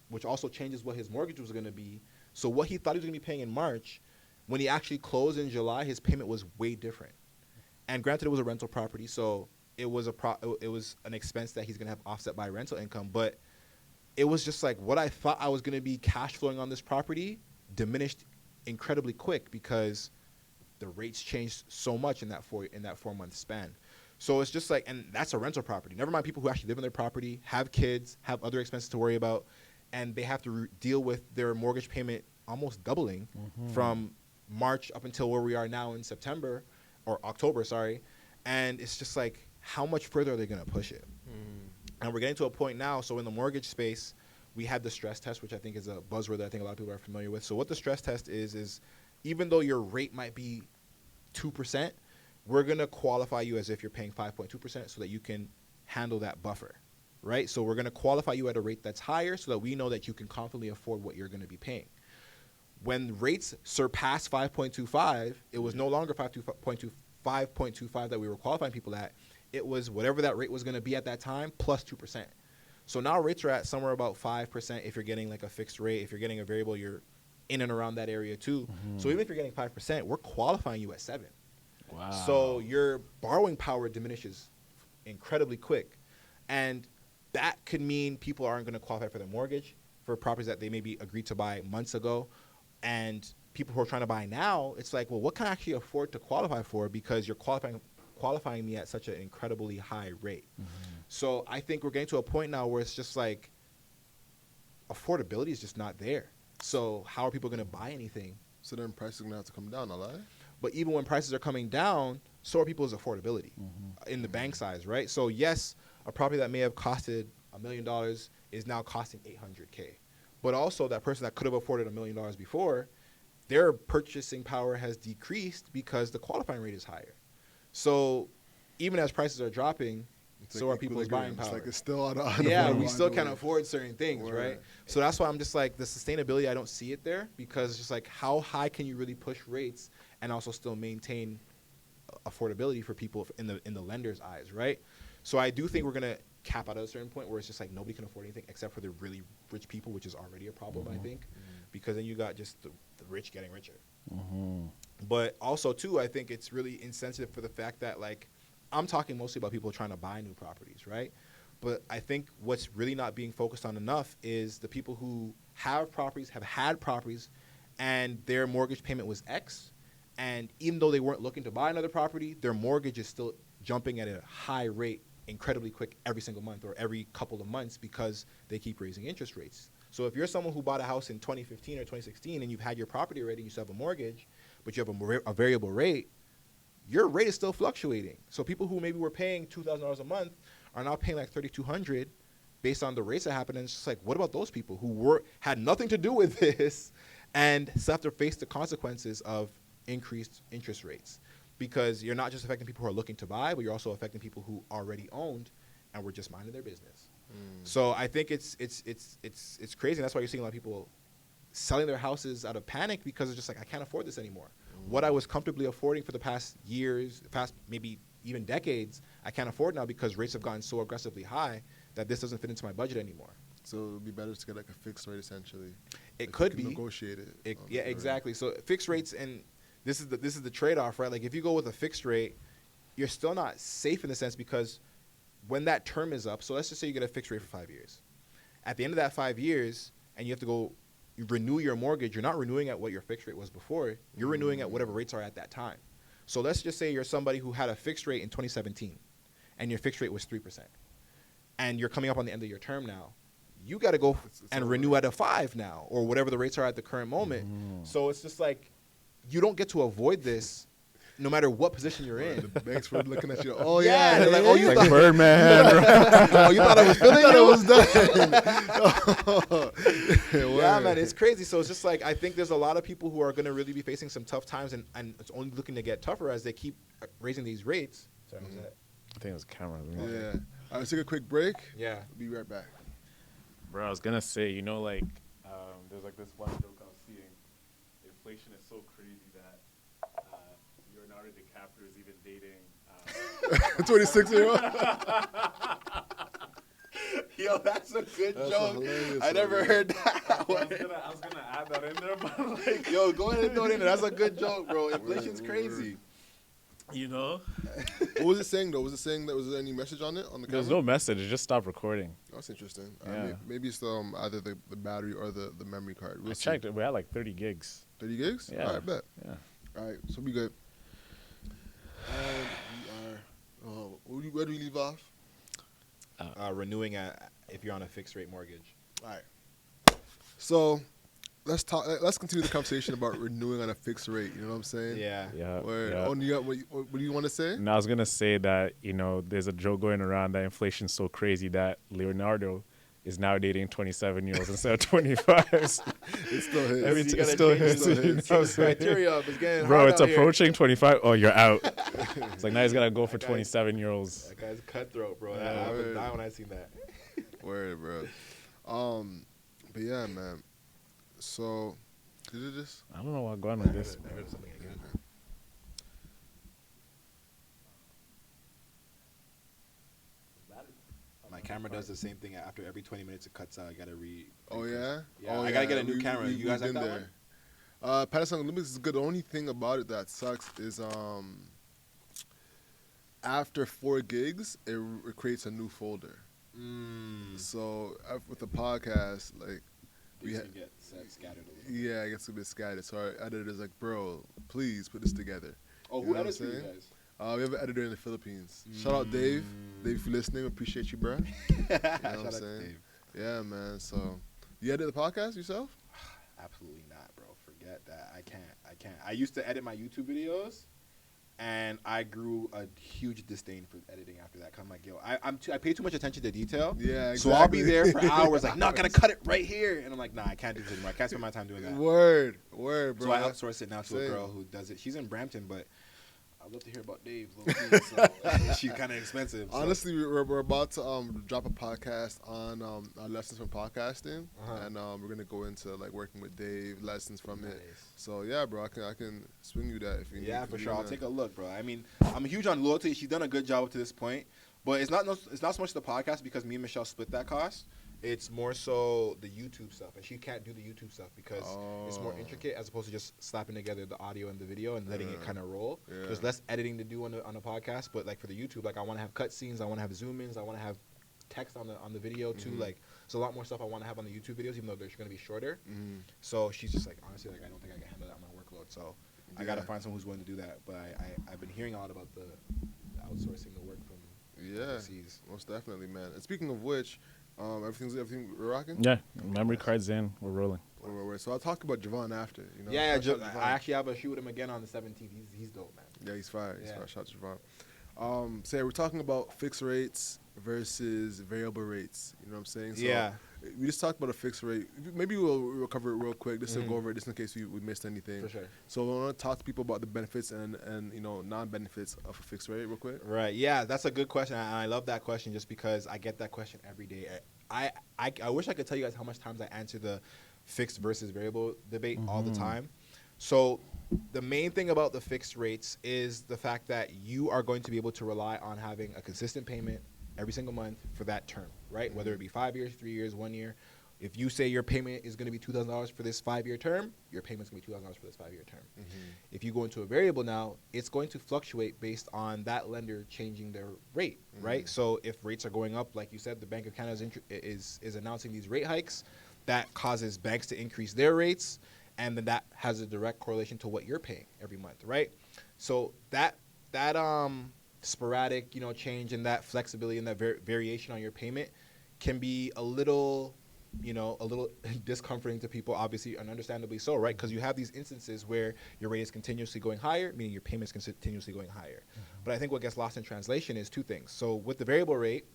which also changes what his mortgage was going to be. So what he thought he was going to be paying in March, when he actually closed in July, his payment was way different. And granted, it was a rental property, so it was an expense that he's going to have offset by rental income. But it was just like what I thought I was going to be cash flowing on this property diminished incredibly quick, because the rates changed so much in that 4 month span. So it's just like, and that's a rental property. Never mind people who actually live in their property, have kids, have other expenses to worry about, and they have to deal with their mortgage payment almost doubling from March up until where we are now in September or October, sorry. And it's just like, how much further are they going to push it? And we're getting to a point now. So in the mortgage space, we had the stress test, which I think is a buzzword that I think a lot of people are familiar with. So what the stress test is even though your rate might be 2%, we're going to qualify you as if you're paying 5.2% so that you can handle that buffer, right? So we're going to qualify you at a rate that's higher so that we know that you can confidently afford what you're going to be paying. When rates surpass 5.25, it was no longer 5.25 that we were qualifying people at. It was whatever that rate was going to be at that time plus 2%. So now rates are at somewhere about 5% if you're getting like a fixed rate. If you're getting a variable, you're in and around that area too. So even if you're getting 5%, we're qualifying you at 7%. Wow. So your borrowing power diminishes incredibly quick. And that could mean people aren't going to qualify for their mortgage for properties that they maybe agreed to buy months ago. And people who are trying to buy now, it's like, well, what can I actually afford to qualify for? Because you're qualifying qualifying me at such an incredibly high rate. Mm-hmm. So I think we're getting to a point now where it's just like affordability is just not there. So how are people going to buy anything? So then prices are gonna have to come down, a lot. But even when prices are coming down, so are people's affordability in the bank size, right? So yes, a property that may have costed $1 million is now costing $800K. But also that person that could have afforded $1 million before, their purchasing power has decreased because the qualifying rate is higher. So even as prices are dropping, so are people's buying power. It's like it's still on. Yeah, we still can't afford certain things, Word. right? So that's why I'm just like the sustainability. I don't see it there because it's just like how high can you really push rates and also still maintain affordability for people in the lender's eyes, right? So I do think we're gonna cap out at a certain point where it's just like nobody can afford anything except for the really rich people, which is already a problem, I think, because then you got just the rich getting richer. But also too, I think it's really insensitive for the fact that like I'm talking mostly about people trying to buy new properties, right? But I think what's really not being focused on enough is the people who have properties, have had properties, and their mortgage payment was X. And even though they weren't looking to buy another property, their mortgage is still jumping at a high rate incredibly quick every single month or every couple of months because they keep raising interest rates. So if you're someone who bought a house in 2015 or 2016 and you've had your property already and you still have a mortgage, but you have a variable rate, your rate is still fluctuating. So people who maybe were paying $2,000 a month are now paying like $3,200 based on the rates that happened. And it's just like, what about those people who had nothing to do with this and still have to face the consequences of increased interest rates? Because you're not just affecting people who are looking to buy, but you're also affecting people who already owned and were just minding their business. So I think it's crazy. And that's why you're seeing a lot of people selling their houses out of panic because it's just like, I can't afford this anymore. What I was comfortably affording for the past years, past maybe even decades, I can't afford now because rates have gotten so aggressively high that this doesn't fit into my budget anymore. So it would be better to get like a fixed rate essentially. It Like could you can be negotiate it. yeah, exactly. So fixed rates, and this is the trade-off, right? Like if you go with a fixed rate, you're still not safe in the sense because when that term is up, so let's just say you get a fixed rate for 5 years. At the end of that 5 years, and you have to go you renew your mortgage, you're not renewing at what your fixed rate was before. You're renewing at whatever rates are at that time. So let's just say you're somebody who had a fixed rate in 2017 and your fixed rate was 3%. And you're coming up on the end of your term now. You got to go and renew at a 5 now or whatever the rates are at the current moment. So it's just like you don't get to avoid this no matter what position you're in. The banks were looking at you. Oh Yeah, yeah, they're like, oh, you Like thought Birdman. oh, you thought I was feeling it you? was done. Yeah, man, it's crazy. So it's just like I think there's a lot of people who are going to really be facing some tough times, and it's only looking to get tougher as they keep raising these rates. Sorry, what was that? I think it was camera. Yeah. All right, let's take a quick break. Yeah. We'll be right back. Bro, I was gonna say, like, there's like this one joke I was seeing. Inflation is so crazy that Leonardo DiCaprio is even dating 26-year-old. Yo, that's a good That's joke. hilarious, I never man. heard that I one. was gonna add that in there, but like, Yo, go ahead and throw it in there. That's a good joke, bro. Inflation's crazy. you know, What was it saying though? Was it saying that was there any message on it on the there's camera? no message. It just stopped recording. That's interesting. Yeah. Maybe it's either the battery or the memory card. We'll I see. checked it. We had like 30 gigs. 30 gigs? Yeah. All right, bet. Yeah. All right, so we good. And we are. Where do we leave off? Renewing if you're on a fixed rate mortgage. All right. So let's talk. Let's continue the conversation about renewing on a fixed rate. You know what I'm saying? Yeah. Yeah. Word. yeah. Oh, you got, what do you want to say? And I was gonna say that there's a joke going around that inflation's so crazy that Leonardo is now dating 27-year-olds instead of 25s. It still hits. Every You t- gotta still change hits. the- You know change what the I'm saying? criteria up. It's getting Bro, hard it's out here. approaching 25. Oh, you're out. It's like now he's gotta go for That guy's- 27-year-olds. That guy's cutthroat, bro. Yeah, I word. would die when I seen that. Word, bro. But yeah, man. So, did it just? I don't know what's going on with this. I heard something again. My camera does the same thing. After every 20 minutes, it cuts out. I gotta Oh yeah. Yeah, Oh, I gotta get a new camera. You we've guys have been that there. Panasonic Lumix is good. The only thing about it that sucks is after 4 gigs, it creates a new folder. So with the podcast, like These we can get scattered a little. yeah, it gets a bit scattered. So our editor's like, bro, please put this together. Oh, You who know what edits I'm for you saying? guys? We have an editor in the Philippines. Shout out Dave. Dave, if you're listening, appreciate you, bro. Shout what I'm out to saying? Dave. Yeah, man. So, you edit the podcast yourself? Absolutely not, bro. Forget that. I can't. I used to edit my YouTube videos, and I grew a huge disdain for editing after that. 'Cause I'm like, yo, I pay too much attention to detail. Yeah, exactly. So I'll be there for hours, like, no, I gotta cut it right here, and I'm like, nah, I can't do this anymore. I can't spend my time doing that. Word, bro. So I outsource it now to a Same. girl who does it. She's in Brampton, but I'd love to hear about Dave. Low-key, so she's kind of expensive. So. Honestly, we're about to drop a podcast on our lessons from podcasting, and we're gonna go into like working with Dave, lessons from it. So yeah, bro, I can swing you that if you need. Yeah, for sure. I'll take a look, bro. I mean, I'm huge on loyalty. She's done a good job up to this point, but it's not so much the podcast because me and Michelle split that cost. It's more so the YouTube stuff, and she can't do the YouTube stuff because it's more intricate as opposed to just slapping together the audio and the video and letting it kind of roll. Yeah. There's less editing to do on a podcast, but like for the YouTube, like I want to have cut scenes, I want to have zoom ins, I want to have text on the video too. Like there's a lot more stuff I want to have on the YouTube videos, even though they're going to be shorter. So she's just like, honestly, like I don't think I can handle that on my workload. So I got to find someone who's willing to do that. But I've been hearing a lot about the outsourcing the work from overseas. Most definitely, man. And speaking of which. Everything we're rocking? Yeah, memory card's in. We're rolling. So I'll talk about Javon after. You know? Yeah, I actually have a shoot with him again on the 17th. He's dope, man. Yeah, he's fire. He's fire. Shout out to Javon. So we're talking about fixed rates versus variable rates. You know what I'm saying? So yeah. We just talked about a fixed rate. Maybe we'll cover it real quick just to go over it just in case we missed anything. For sure. So I want to talk to people about the benefits and non-benefits of a fixed rate real quick. Right. Yeah, that's a good question. And I love that question just because I get that question every day. I wish I could tell you guys how much times I answer the fixed versus variable debate all the time. So the main thing about the fixed rates is the fact that you are going to be able to rely on having a consistent payment every single month for that term, right? Whether it be 5 years, 3 years, 1 year. If you say your payment is going to be $2,000 for this 5-year term, your payment's going to be $2,000 for this 5-year term. If you go into a variable now, it's going to fluctuate based on that lender changing their rate, right? So if rates are going up, like you said, the Bank of Canada is announcing these rate hikes. That causes banks to increase their rates, and then that has a direct correlation to what you're paying every month, right? So that sporadic, change in that flexibility and that variation on your payment can be a little discomforting to people, obviously, and understandably so, right? Because you have these instances where your rate is continuously going higher, meaning your payment is continuously going higher. But I think what gets lost in translation is two things. So with the variable rate,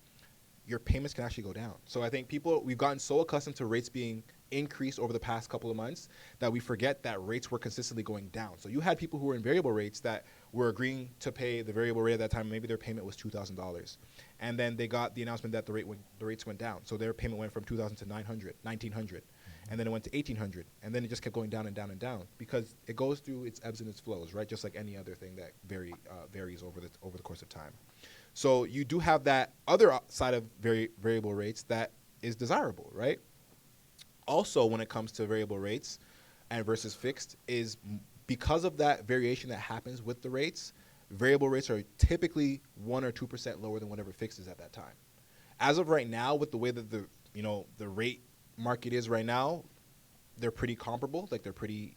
your payments can actually go down. So I think we've gotten so accustomed to rates being increased over the past couple of months that we forget that rates were consistently going down. So you had people who were in variable rates that were agreeing to pay the variable rate at that time. Maybe their payment was $2,000. And then they got the announcement that the rates went down. So their payment went from $2,000 to $1,900. And then it went to $1,800. And then it just kept going down and down and down because it goes through its ebbs and its flows, right? Just like any other thing that varies over the course of time. So you do have that other side of variable rates that is desirable, right? Also, when it comes to variable rates and versus fixed is because of that variation that happens with the rates, variable rates are typically 1 or 2% lower than whatever fixed is at that time. As of right now, with the way that the rate market is right now, they're pretty comparable. Like they're pretty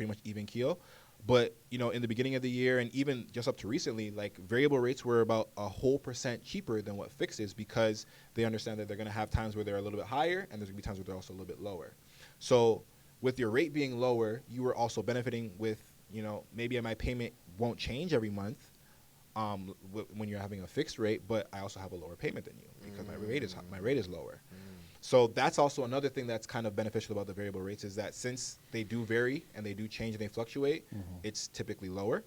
much even keel. But, in the beginning of the year and even just up to recently, like variable rates were about a whole % cheaper than what fixed is because they understand that they're going to have times where they're a little bit higher and there's going to be times where they're also a little bit lower. So with your rate being lower, you were also benefiting with, maybe my payment won't change every month when you're having a fixed rate, but I also have a lower payment than you because my rate is lower. So that's also another thing that's kind of beneficial about the variable rates is that since they do vary and they do change and they fluctuate, it's typically lower.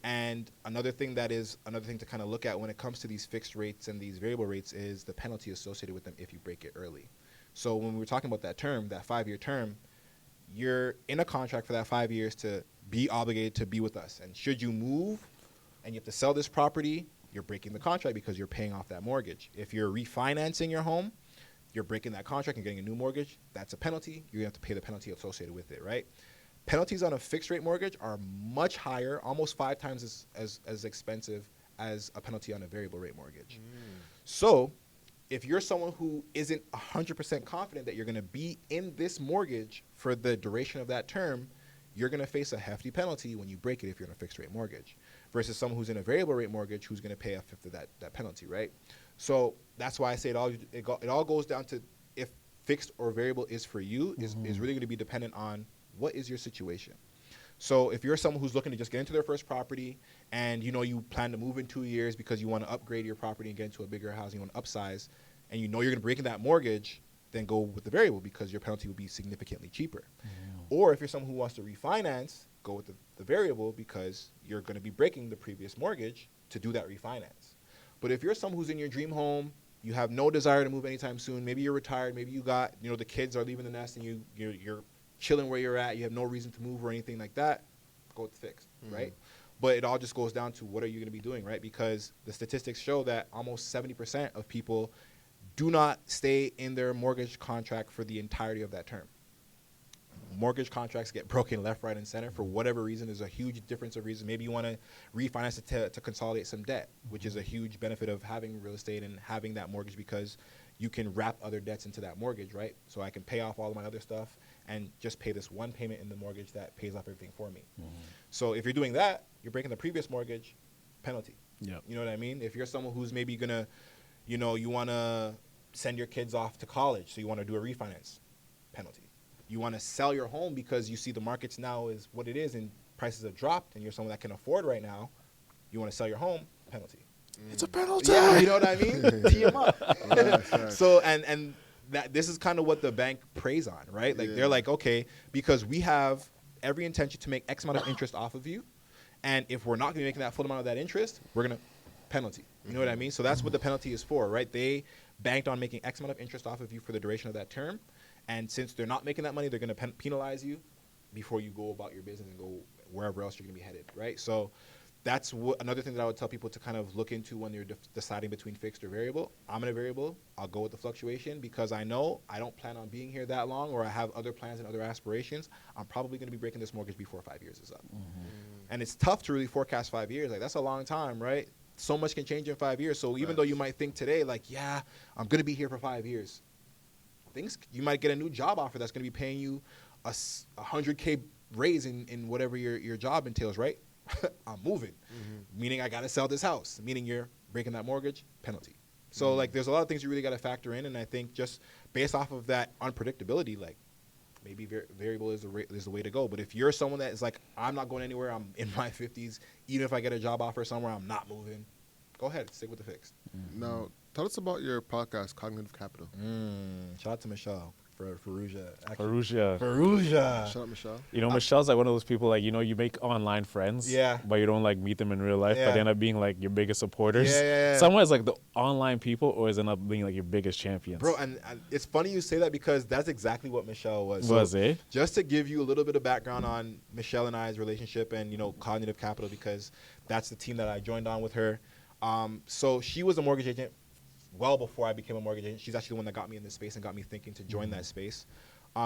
And another thing to kind of look at when it comes to these fixed rates and these variable rates is the penalty associated with them if you break it early. So when we were talking about that 5-year term, you're in a contract for that 5 years to be obligated to be with us. And should you move and you have to sell this property, you're breaking the contract because you're paying off that mortgage. If you're refinancing your home, you're breaking that contract and getting a new mortgage, that's a penalty. You're going to have to pay the penalty associated with it, right? Penalties on a fixed rate mortgage are much higher, almost 5 times as expensive as a penalty on a variable rate mortgage. So if you're someone who isn't 100% confident that you're going to be in this mortgage for the duration of that term, you're going to face a hefty penalty when you break it if you're in a fixed rate mortgage, versus someone who's in a variable rate mortgage who's going to pay a fifth of that penalty, right? So that's why I say it all goes down to if fixed or variable is for you is really going to be dependent on what is your situation. So if you're someone who's looking to just get into their first property and you plan to move in 2 years because you want to upgrade your property and get into a bigger house, you want to upsize, and you're going to break in that mortgage, then go with the variable because your penalty will be significantly cheaper. Or if you're someone who wants to refinance, go with the variable because you're going to be breaking the previous mortgage to do that refinance. But if you're someone who's in your dream home, you have no desire to move anytime soon, maybe you're retired, maybe you got, the kids are leaving the nest and you're chilling where you're at, you have no reason to move or anything like that, go with the fixed, right? But it all just goes down to what are you going to be doing, right? Because the statistics show that almost 70% of people do not stay in their mortgage contract for the entirety of that term. Mortgage contracts get broken left, right, and center for whatever reason. There's a huge difference of reason. Maybe you want to refinance it to consolidate some debt, which is a huge benefit of having real estate and having that mortgage because you can wrap other debts into that mortgage, right? So I can pay off all of my other stuff and just pay this one payment in the mortgage that pays off everything for me. So if you're doing that, you're breaking the previous mortgage, penalty. Yeah. You know what I mean? If you're someone who's maybe going to, you want to send your kids off to college, so you want to do a refinance, penalty. You want to sell your home because you see the markets now is what it is and prices have dropped and you're someone that can afford right now, you want to sell your home, penalty. It's a penalty. Yeah, you know what I mean? Tee them up. Right. So, and that this is kind of what the bank preys on, right? Like they're like, okay, because we have every intention to make X amount of interest off of you. And if we're not going to be making that full amount of that interest, we're going to penalty. You know what I mean? So that's what the penalty is for, right? They banked on making X amount of interest off of you for the duration of that term. And since they're not making that money, they're going to penalize you before you go about your business and go wherever else you're going to be headed, right? So that's another thing that I would tell people to kind of look into when you're deciding between fixed or variable. I'm in a variable. I'll go with the fluctuation because I know I don't plan on being here that long or I have other plans and other aspirations. I'm probably going to be breaking this mortgage before 5 years is up. And it's tough to really forecast 5 years. Like, that's a long time, right? So much can change in 5 years. So even though you might think today, like, yeah, I'm going to be here for 5 years, you might get a new job offer that's going to be paying you a $100K raise in whatever your job entails, right? I'm moving, meaning I got to sell this house, meaning you're breaking that mortgage, penalty. So like there's a lot of things you really got to factor in, and I think just based off of that unpredictability, like maybe variable is the way to go. But if you're someone that is like, I'm not going anywhere, I'm in my 50s, even if I get a job offer somewhere, I'm not moving, go ahead, stick with the fixed. Now, tell us about your podcast, Cognitive Capital. Shout out to Michelle for Faruja. Faruja. Shout out, Michelle. Michelle's like one of those people, like, you make online friends, but you don't like meet them in real life, but they end up being like your biggest supporters. Someone is like the online people always end up being like your biggest champions. Bro, and it's funny you say that because that's exactly what Michelle was. Just to give you a little bit of background on Michelle and I's relationship and, Cognitive Capital, because that's the team that I joined on with her. So she was a mortgage agent well before I became a mortgage agent. She's actually the one that got me in this space and got me thinking to join that space,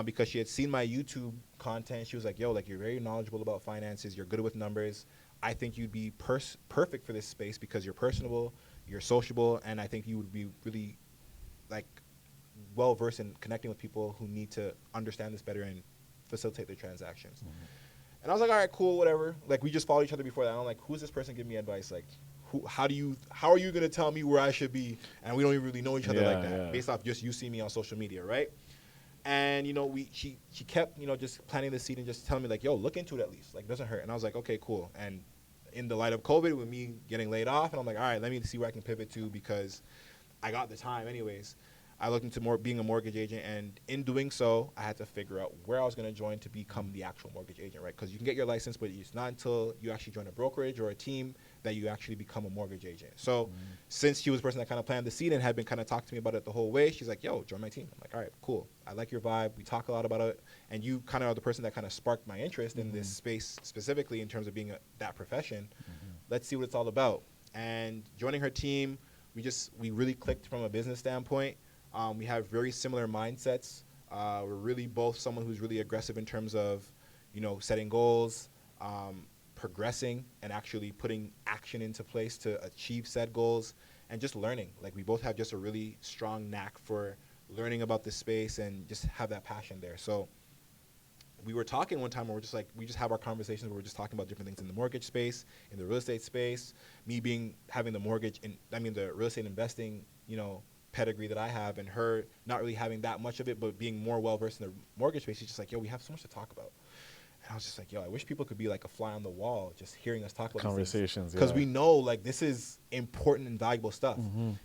because she had seen my YouTube content. She was like, yo, like, you're very knowledgeable about finances. You're good with numbers. I think you'd be perfect for this space because you're personable, you're sociable, and I think you would be really, like, well-versed in connecting with people who need to understand this better and facilitate their transactions. And I was like, all right, cool, whatever. Like, we just followed each other before that. I'm like, who's this person giving me advice? Like, how are you going to tell me where I should be? And we don't even really know each other like that, based off just you see me on social media, right? And, she kept, just planting the seed and just telling me, like, yo, look into it at least. Like, it doesn't hurt. And I was like, okay, cool. And in the light of COVID, with me getting laid off, and I'm like, all right, let me see where I can pivot to because I got the time anyways. I looked into being a mortgage agent, and in doing so, I had to figure out where I was going to join to become the actual mortgage agent, right? Because you can get your license, but it's not until you actually join a brokerage or a team that you actually become a mortgage agent. So since she was the person that kind of planted the seed and had been kind of talking to me about it the whole way, she's like, yo, join my team. I'm like, all right, cool. I like your vibe. We talk a lot about it. And you kind of are the person that kind of sparked my interest in this space specifically in terms of being that profession. Let's see what it's all about. And joining her team, we really clicked from a business standpoint. We have very similar mindsets. We're really both someone who's really aggressive in terms of, setting goals, progressing, and actually putting action into place to achieve said goals, and just learning. Like, we both have just a really strong knack for learning about this space and just have that passion there. So we were talking one time where we're just like, we just have our conversations where we're just talking about different things in the mortgage space, in the real estate space, me having the mortgage and the real estate investing, pedigree that I have, and her not really having that much of it, but being more well versed in the mortgage space. She's just like, yo, we have so much to talk about. And I was just like, yo, I wish people could be like a fly on the wall, just hearing us talk about conversations. Because we know like this is important and valuable stuff.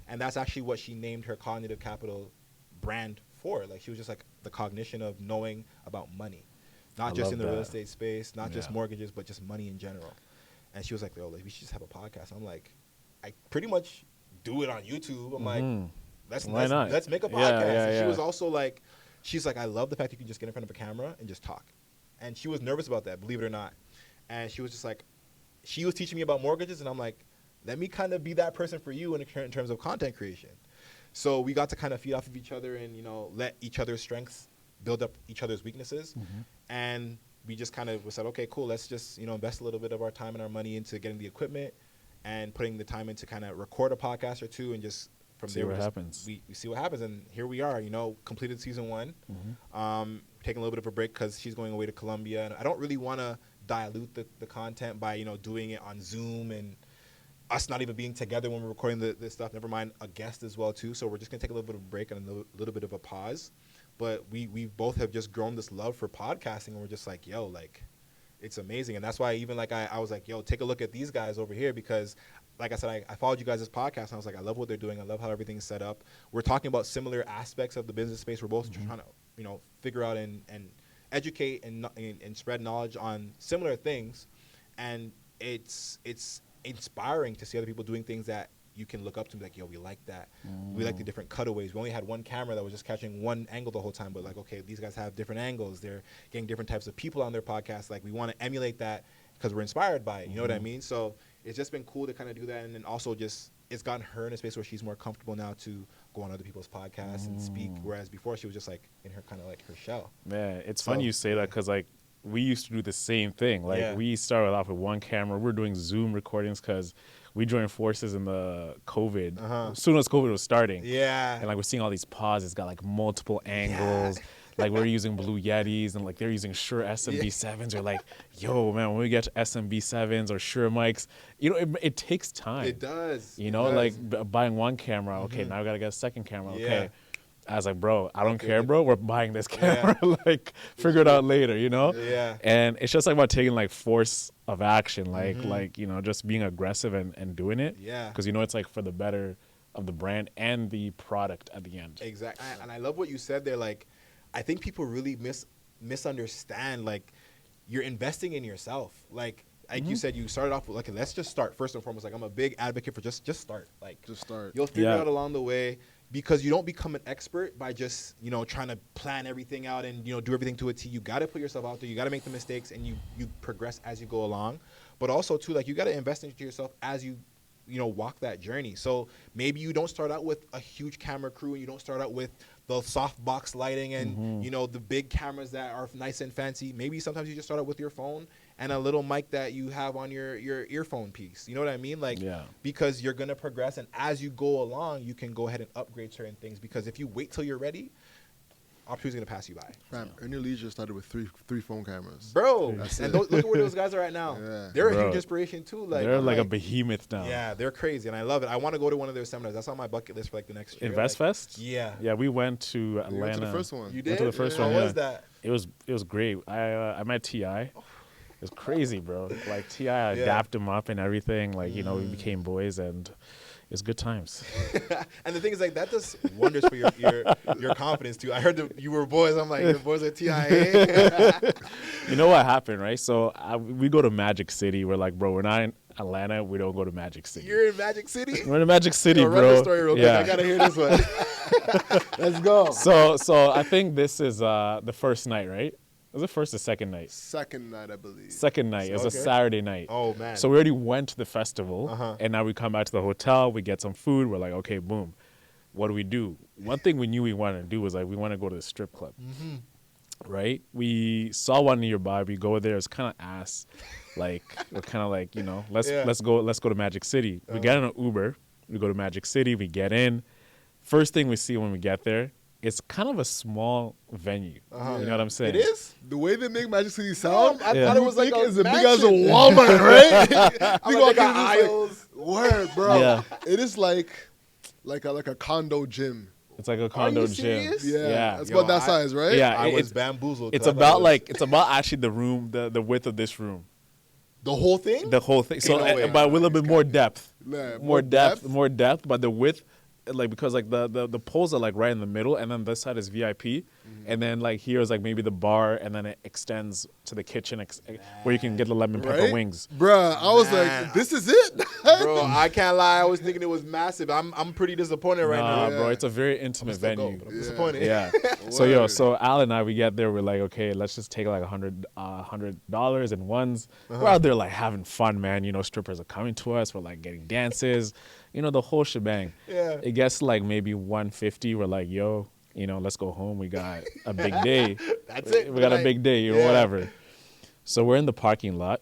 And that's actually what she named her cognitive capital brand for. Like she was just like the cognition of knowing about money, not just in the real estate space, not just mortgages, but just money in general. And she was like, yo, like, we should just have a podcast. I'm like, I pretty much do it on YouTube. I'm like, let's make a podcast. And she was also like, she's like, I love the fact you can just get in front of a camera and just talk. And she was nervous about that, believe it or not. And she was just like, she was teaching me about mortgages, and I'm like, let me kind of be that person for you in terms of content creation. So we got to kind of feed off of each other and, let each other's strengths build up each other's weaknesses. And we just kind of said, okay, cool, let's just, invest a little bit of our time and our money into getting the equipment and putting the time into kind of record a podcast or two, and just from see there what happens. We see what happens. And here we are, completed season 1. Taking a little bit of a break because she's going away to Colombia, and I don't really want to dilute the content by doing it on Zoom and us not even being together when we're recording this stuff. Never mind a guest as well too. So we're just gonna take a little bit of a break and a little bit of a pause. But we both have just grown this love for podcasting, and we're just like, yo, like, it's amazing. And that's why even like I was like, yo, take a look at these guys over here, because like I said, I followed you guys' podcast, and I was like, I love what they're doing. I love how everything's set up. We're talking about similar aspects of the business space. We're both trying to figure out and educate and spread knowledge on similar things. And it's inspiring to see other people doing things that you can look up to and be like, yo, we like that. We like the different cutaways. We only had one camera that was just catching one angle the whole time, but like, okay, these guys have different angles. They're getting different types of people on their podcast. Like, we want to emulate that because we're inspired by it. You know what I mean? So it's just been cool to kind of do that. And then also just, it's gotten her in a space where she's more comfortable now to go on other people's podcasts and speak. Whereas before she was just like in her kind of like her shell. Man, it's funny you say that, because like we used to do the same thing. Like we started off with one camera. We're doing Zoom recordings because we joined forces in the COVID. As soon as COVID was starting. Yeah. And like we're seeing all these pods. It's got like multiple angles. Like we're using Blue Yetis, and like they're using Shure SMB7s. We're like, yo, man, when we get to SMB7s or Shure mics, it takes time. It does. Like buying one camera. Okay, now I got to get a second camera. Okay. I was like, bro, I don't care, bro. We're buying this camera. Like, figure it out later, Yeah. And it's just like about taking like force of action, like just being aggressive and doing it. Yeah. Because it's like for the better of the brand and the product at the end. Exactly. And I love what you said there. Like, I think people really misunderstand. Like, you're investing in yourself. Like you said, you started off with, like, let's just start. First and foremost, like, I'm a big advocate for just start. Like, just start. You'll figure it out along the way. Because you don't become an expert by just, trying to plan everything out and, do everything to a T. You got to put yourself out there. You got to make the mistakes, and you progress as you go along. But also, too, like, you got to invest into yourself as you walk that journey. So maybe you don't start out with a huge camera crew, and you don't start out with the softbox lighting and, the big cameras that are nice and fancy. Maybe sometimes you just start out with your phone and a little mic that you have on your earphone piece. You know what I mean? Like, because you're going to progress, and as you go along, you can go ahead and upgrade certain things, because if you wait till you're ready, opportunity's going to pass you by. Fam, Ernie Leisure started with three phone cameras. Bro, and look at where those guys are at now. Yeah. They're a huge inspiration too. Like, they're like a behemoth now. Yeah, they're crazy, and I love it. I want to go to one of their seminars. That's on my bucket list for like the next year. InvestFest? Yeah. Yeah, we went to Atlanta. You went to the first one. You did? Went to the first one. How was that? It was great. I met T.I. It was crazy, bro. Like, T.I., I dapped him up and everything. Like, we became boys, and it's good times. And the thing is, like, that does wonders for your confidence too. I heard that you were boys. I'm like, the boys at TIA. You know what happened, right? So we go to Magic City. We're like, bro, we're not in Atlanta. We don't go to Magic City. You're in Magic City? We're in Magic City, bro. Run the story real quick. I gotta hear this one. Let's go. So I think this is the first night, right? Was it first or second night? Second night, I believe. Second night. It was a Saturday night. Oh, man. So we already went to the festival, and now we come back to the hotel. We get some food. We're like, okay, boom. What do we do? One thing we knew we wanted to do was, like, we want to go to the strip club, right? We saw one nearby. We go there. It's kind of ass. Like, we're kind of like, let's go to Magic City. We get in an Uber. We go to Magic City. We get in. First thing we see when we get there, it's kind of a small venue. You know what I'm saying? It is. The way they make Magic City sound, I Yeah. thought it was like it's a as big as a mansion. Walmart, right? I'm You like, walk they in, got it's like, aisles. word, bro. Yeah. It is like a condo gym. It's like a condo gym. serious? Yeah, Yeah. it's Yo, about that I- size, right? Yeah. I was It's bamboozled. it's 'cause I thought about it was it's about actually the room, the width of this room, the whole thing. the whole thing. So, no way. but with a little bit more depth. Yeah, more depth, but the width, like because like the poles are like right in the middle, and then this side is VIP, and then like here is like maybe the bar, and then it extends to the kitchen where you can get the lemon pepper right? wings. Bruh, I was Man. like, this is it? Bro, I can't lie. I was thinking it was massive. I'm pretty disappointed right Nah, now. bro, Yeah. it's a very intimate Still go, venue. but I'm disappointed. Yeah. Word. So Al and I, we get there. We're like, okay, let's just take like $100 in ones. We're out there like having fun, man. You know, strippers are coming to us. We're like getting dances. You know, the whole shebang. Yeah. It gets like maybe 150. We're like, yo, you know, let's go home. We got a big day. That's it. We got a Like, big day or yeah. whatever. So we're in the parking lot,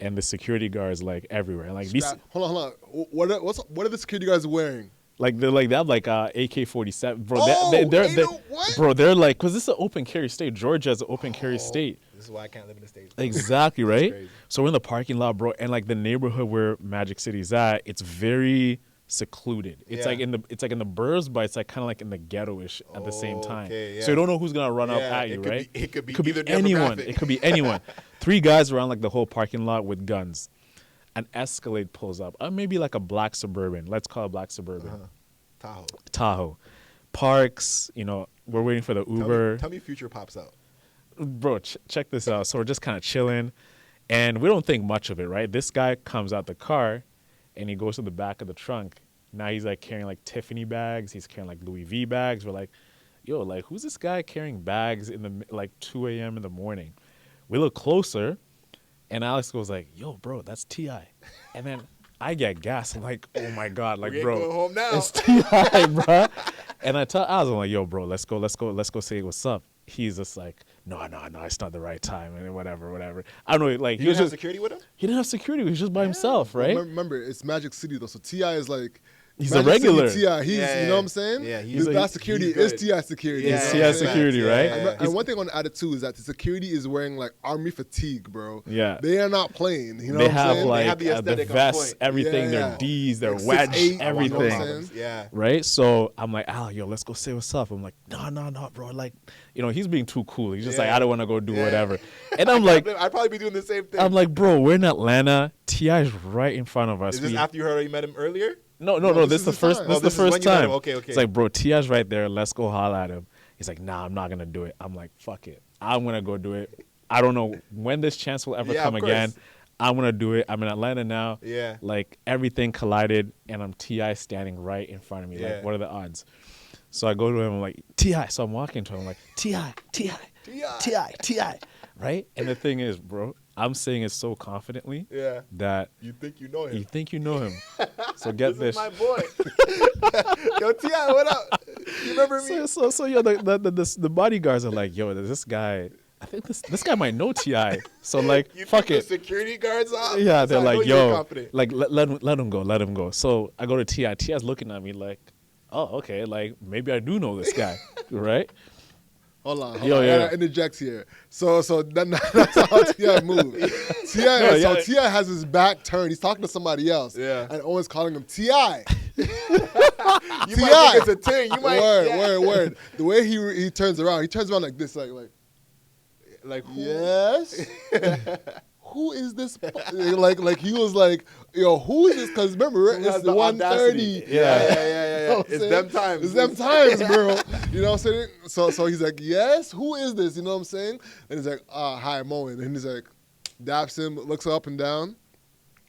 and the security guards like everywhere. Like these, Hold on. What are the security guys wearing? like they have like AK-47, bro. Oh, they're ain't no what? bro. They're like, cause this is an open carry state. Georgia's an open carry state. This is why I can't live in the States. Exactly, right? crazy. So we're in the parking lot, bro, and like the neighborhood where Magic City's at, it's very secluded. It's Yeah. like in the burbs, but it's like kind of like in the ghetto-ish at the same time. Okay, So yeah. you don't know who's gonna run up Yeah, at you, it could right? be- it could be could be either anyone. demographic. It could be anyone. 3 guys around like the whole parking lot with guns. An Escalade pulls up. Maybe like a black Suburban. Let's call it black Suburban. Tahoe. Tahoe. Parks, you know, we're waiting for the Uber. Tell me Future pops out. Bro, check this out. So we're just kind of chilling, and we don't think much of it, right? This guy comes out the car, and he goes to the back of the trunk. Now he's like carrying like Tiffany bags. He's carrying like Louis V bags. We're like, yo, like who's this guy carrying bags in the like 2 a.m. in the morning? We look closer, and Alex goes like, yo, bro, that's T.I. And then I get gas. I'm like, oh my God, like We ain't bro, going home now. it's T.I., bro. And I tell Alex, I'm like, yo, bro, let's go say what's up. He's just like, no, it's not the right time, and whatever. I don't know, like You he was have just security with him? he didn't have security. He was just by himself, right? Remember, it's Magic City though, so Ti is like He's Magic a regular. City Ti, he's Yeah, you know what I'm saying? yeah, He's he's that like- security he's is good. Ti security. Yeah, It's you know what I'm T.I. saying? security, right? Yeah. And one thing I want to add it too is that the security is wearing like army fatigue, bro. Yeah. They are not playing. You know They what I'm have saying? like have the the aesthetic on vests, point. everything, Yeah. their D's, their Like wedge, 6'8", everything. you know what I'm saying? Yeah. Right? So I'm like, Al, yo, let's go say what's up. I'm like, no, bro. Like, you know, he's being too cool. He's just like, Yeah. I don't want to go do Yeah. whatever. And I'm like, I'd probably be doing the same thing. I'm like, bro, we're in Atlanta. T.I.'s right in front of us. Is this We- after you already met him earlier? No. this This is is the his first. time. This Oh, is the this is when first you met time. him. Okay. It's like, bro, T.I.'s right there. Let's go holler at him. He's like, nah, I'm not gonna do it. I'm like, fuck it. I'm gonna go do it. I don't know when this chance will ever Yeah, come of again. course. I'm gonna do it. I'm in Atlanta now. Yeah. Like everything collided, and I'm T.I. standing right in front of me. Yeah. Like, what are the odds? So I go to him. I'm like, T.I. So I'm walking to him. I'm like, T.I. Right? And the thing is, bro, I'm saying it so confidently Yeah. that You think you know him? you think you know him. So get This this. is my boy. Yo, T.I., what up? You remember me? So yeah, the bodyguards are like, yo, this guy. I think this guy might know T.I. So like, You fuck think it. the security guards off? Yeah, So they're I know like, you're yo, confident. like let him go. So I go to T.I. T.I.'s looking at me like, oh, okay, like maybe I do know this guy, right? Hold on. Yo, I yeah. gotta interject here. So that's how Ti moves. Ti has his back turned. He's talking to somebody else. Yeah. And Owen's calling him Ti. You might think it's a thing. You might. yeah. Word. The way he turns around like this, like Like who? yes. Who is this? Like he was like, yo, who is this? Because remember, Who it's has the the 130. audacity? Yeah. You know what I'm It's saying? them times. It's them times, bro. You know what I'm saying? So he's like, yes, who is this? You know what I'm saying? And he's like, hi, I'm Owen. And he's like, daps him, looks up and down,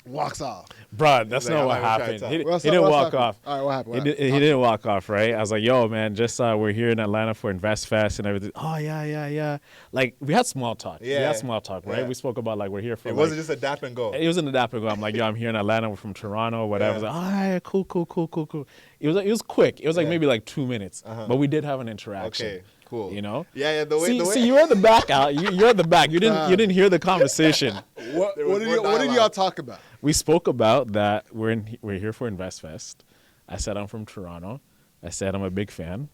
walks off. Bruh, that's Like, not I'm what not even trying happened. to He, talk. he What's didn't walk happening? off. All right, what happened? He didn't walk off, right? I was like, yo, man, just we're here in Atlanta for Invest Fest and everything. Oh, yeah. Like, we had small talk. We Yeah. had small talk, right? Yeah. We spoke about, like, we're here for, It like, wasn't just a dap and go. it was in the dap and go. I'm like, yo, I'm here in Atlanta. We're from Toronto, whatever. Yeah. I was like, all right, cool. It was quick. It was like Yeah. maybe like 2 minutes. But we did have an interaction. Okay, cool. You know? Yeah. The way. See, you're at the back, Al. You're at the back. You didn't hear the conversation. What There was did more y'all dialogue. talk about? We spoke about that we're here for Invest Fest. I said I'm from Toronto. I said I'm a big fan.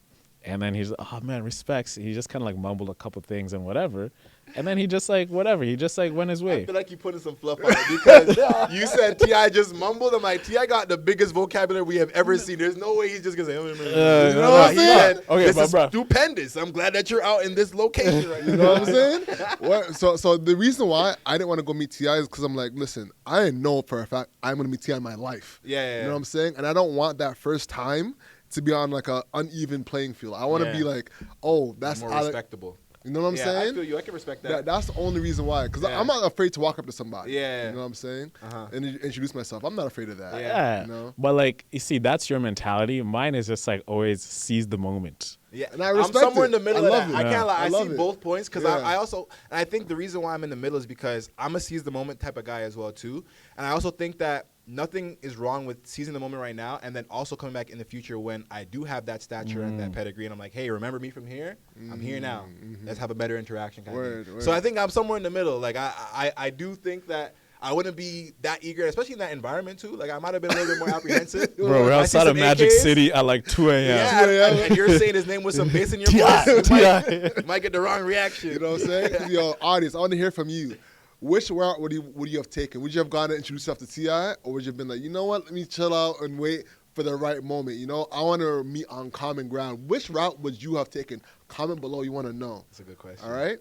And then he's, oh man, respects. He just kind of like mumbled a couple things and whatever. And then he just like, whatever. He just like went his I way. feel like you putting some fluff on it because you said T.I. just mumbled. I'm like, T.I. got the biggest vocabulary we have ever seen. There's no way he's just going to say, know what I'm he saying? said, Okay, this but is bro. stupendous. I'm glad that you're out in this location right now. You know what I'm saying? So the reason why I didn't want to go meet T.I. is because I'm like, listen, I know for a fact I'm going to meet T.I. in my life. Yeah. You know what I'm saying? And I don't want that first time to be on like a uneven playing field. I want to be like, oh, that's more how respectable. You know what I'm saying? I feel you. I can respect that. That's the only reason why. Because I'm not afraid to walk up to somebody. Yeah. You know what I'm saying? Uh-huh. And introduce myself. I'm not afraid of that. Yeah. You know? But like, you see, that's your mentality. Mine is just like always seize the moment. Yeah, And I I'm respect somewhere it. in the middle I of love that. it. I can't lie. I I love see it. both points because Yeah. I also, and I think the reason why I'm in the middle is because I'm a seize the moment type of guy as well too. And I also think that nothing is wrong with seizing the moment right now and then also coming back in the future when I do have that stature and that pedigree and I'm like, hey, remember me from here? I'm here now. Let's have a better interaction kind of thing. Word. So I think I'm somewhere in the middle. Like I do think that I wouldn't be that eager, especially in that environment too. Like I might have been a little bit more apprehensive. Bro, we're I see outside of some Magic AKs. City at like 2 a.m. Yeah, and you're saying his name with some bass in your T.I. voice. T.I. You might get the wrong reaction. You know what I'm saying? 'Cause, yo, audience, I want to hear from you. Which route would you have taken? Would you have gone and introduced yourself to T.I., or would you have been like, you know what, let me chill out and wait for the right moment? You know, I want to meet on common ground. Which route would you have taken? Comment below. You want to know. That's a good question. All right?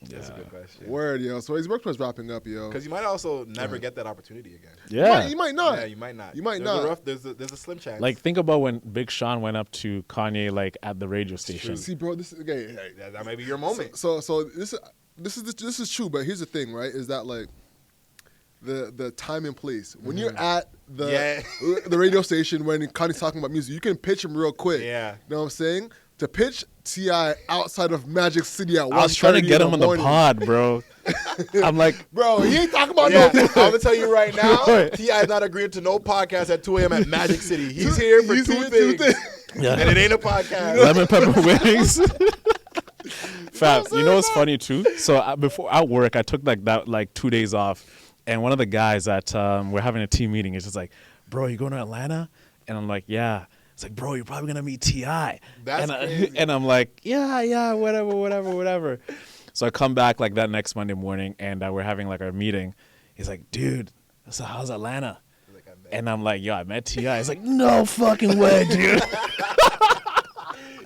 That's a good question. Word, yo. So his work was wrapping up, yo. Because you might also never get that opportunity again. Yeah. You might not. Yeah, you might not. You might There's not. There's a slim chance. Like, think about when Big Sean went up to Kanye, like, at the radio station. See, bro, this is okay. that might be your moment. So this is true, but here's the thing, right? Is that like the time and place. When you're at the radio station when Kanye's talking about music, you can pitch him real quick. Yeah. You know what I'm saying? To pitch T.I. outside of Magic City at 1:30 I was trying to get him on the morning. pod, bro. I'm like, Bro, he ain't talking about Yeah, no I'm gonna tell you right now, T.I. is not agreeing to no podcast at 2 a.m. at Magic City. He's here for two things, yeah. and it ain't a podcast. Lemon pepper wings. Fab, you know what's funny too? So before at work, I took like 2 days off, and one of the guys that we're having a team meeting is just like, "Bro, you going to Atlanta?" And I'm like, "Yeah." It's like, "Bro, you're probably gonna meet T.I." That's and crazy. and I'm like, "Yeah, whatever." So I come back like that next Monday morning, and we're having like our meeting. He's like, "Dude, so how's Atlanta?" Like, I bet. And I'm like, "Yo, I met T.I." He's like, "No fucking way, dude."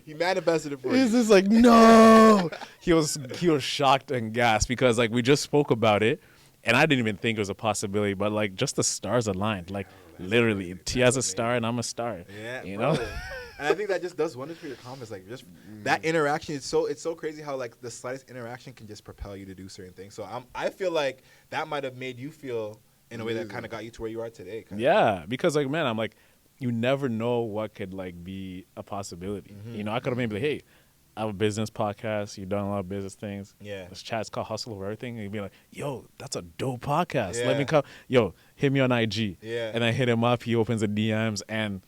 He manifested it for He's you. just like, no. He was shocked and gasped because like we just spoke about it, and I didn't even think it was a possibility. But like just the stars aligned. Like literally, T.I.'s a star and I'm a star. Yeah, you bro. know. And I think that just does wonders for your confidence. Like just that interaction, it's so crazy how like the slightest interaction can just propel you to do certain things. So I feel like that might have made you feel in a way that kind of got you to where you are today. Kinda. Yeah, because like man, I'm like, you never know what could like be a possibility. You know, I could have maybe like, hey, I have a business podcast. You've done a lot of business things. Yeah. This chat's called Hustle Over Everything. And you'd be like, yo, that's a dope podcast. Yeah. Let me come. Yo, hit me on IG. Yeah. And I hit him up. He opens the DMs. And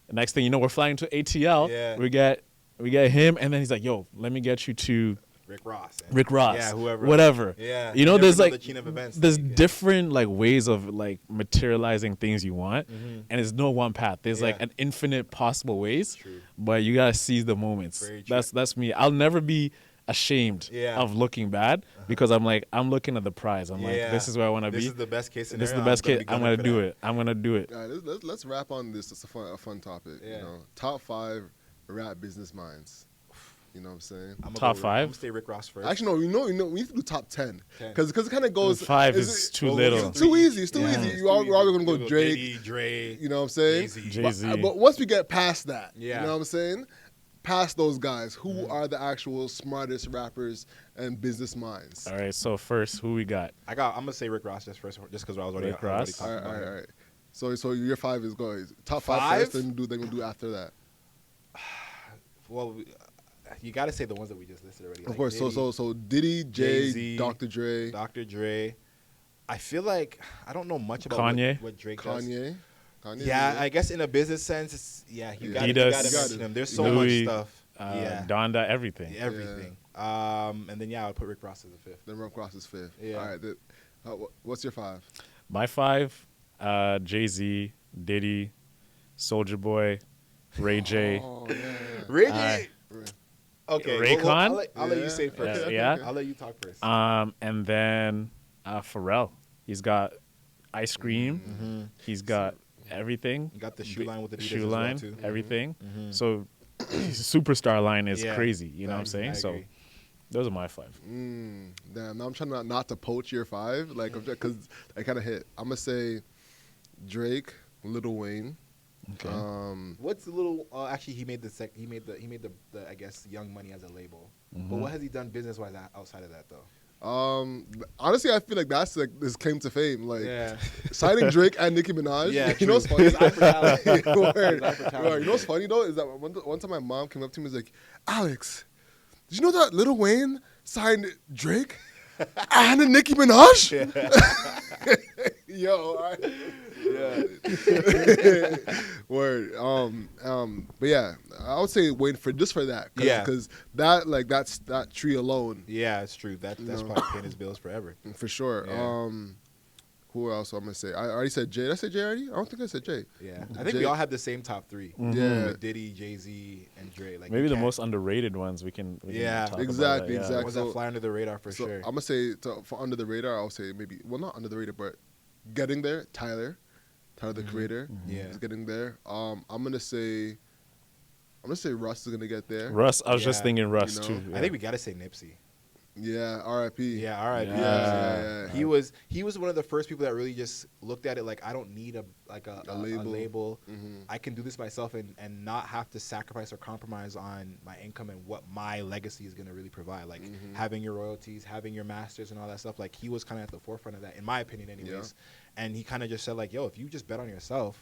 the next thing you know, we're flying to ATL. Yeah. We get him. And then he's like, yo, let me get you to Rick Ross. Rick Ross. Yeah, whoever. Whatever. Yeah. You know, never there's know like the chain of events that there's you get. different like ways of like materializing things you want, and there's no one path. There's like Yeah. an infinite possible ways, True. but you gotta seize the moments. Very true. That's me. I'll never be ashamed Yeah. of looking bad because I'm like I'm looking at the prize. I'm like Yeah. this is where I want to This be. is the best case scenario. This is the best case. I'm gonna be do gunning it. I'm gonna do it. All right, let's wrap on this. It's a fun topic. Yeah. You know, top 5 rap business minds. You know what I'm saying? I'm Top I'm 5? gonna stay Rick Ross first. Actually, no. We need to do top 10 10. because it kind of goes. 5 is too well, little. It's too easy. It's too Yeah. easy. We're all gonna go We'll Drake. Diddy, Dre. You know what I'm saying? Jay-Z. Jay-Z. But once we get past that, Yeah. you know what I'm saying? Past those guys, who are the actual smartest rappers and business minds? All right. So first, who we got? I'm gonna say Rick Ross just first, just because I was already Rick Ross? talking about him. All right. So your 5 is going top 5 5? first, then we'll do after that. Well, you got to say the ones that we just listed already. Of like course. Diddy, So Diddy, Jay, Jay-Z, Dr. Dre, Dr. Dre. I feel like I don't know much about Kanye? what Drake does. Kanye. Yeah, I guess in a business sense, it's, you got to Adidas. mention them. There's so Louis, much stuff. Yeah, Donda, everything. everything. And then I would put Rick Ross as a 5th. Then Rick Ross is 5th. Yeah. All right. What's your 5? My 5, Jay-Z, Diddy, Soulja Boy, Ray J. Oh yeah. Ray J. Okay, Raycon? I'll let you say first. Yeah. I'll let you talk first. And then Pharrell. He's got ice cream. Mm-hmm. He's got everything. You got the shoe line with the shoe line, too. everything. Mm-hmm. So his superstar line is Yeah, crazy. You know what I'm facts, saying? I So agree. those are my 5. Damn, now I'm trying not to poach your 5, like, because I kind of hit. I'm gonna say Drake, Lil Wayne. Okay. What's the little? Actually, he made the I guess Young Money as a label. But what has he done business wise outside of that though? Honestly, I feel like that's like his claim to fame. Like Yeah, signing Drake and Nicki Minaj. yeah. You know what's funny? His eye for talent. Word. His eye for talent. Word. You know what's funny though is that one time my mom came up to me and was like, "Alex, did you know that Lil Wayne signed Drake and Nicki Minaj?" Yo, word. But yeah, I would say wait for that. Yeah. because that tree alone, Yeah, it's true. That's know. probably paying his bills forever. for sure. Yeah. Who else I'm gonna say? I already said Jay. Did I say Jay already? I don't think I said Jay. Yeah, I think Jay- we all had the same top 3. Yeah. With Diddy, Jay-Z, and Dre. Like Maybe you the can't- most underrated ones we can Yeah, talk exactly, about. exactly. ones So- that fly under the radar for So sure. I'm gonna say for under the radar. I'll say maybe not under the radar, but getting there. Tyler the Creator. Yeah. is getting there. I'm gonna say Russ is gonna get there. Russ, I was just Yeah. thinking Russ You know, too. I think we gotta say Nipsey. Yeah, R.I.P. Yeah, all right. Yeah. He was one of the first people that really just looked at it like I don't need a label. Mhm. I can do this myself and not have to sacrifice or compromise on my income and what my legacy is going to really provide. Like having your royalties, having your masters and all that stuff. Like he was kind of at the forefront of that, in my opinion, anyways. And he kind of just said like, yo, if you just bet on yourself,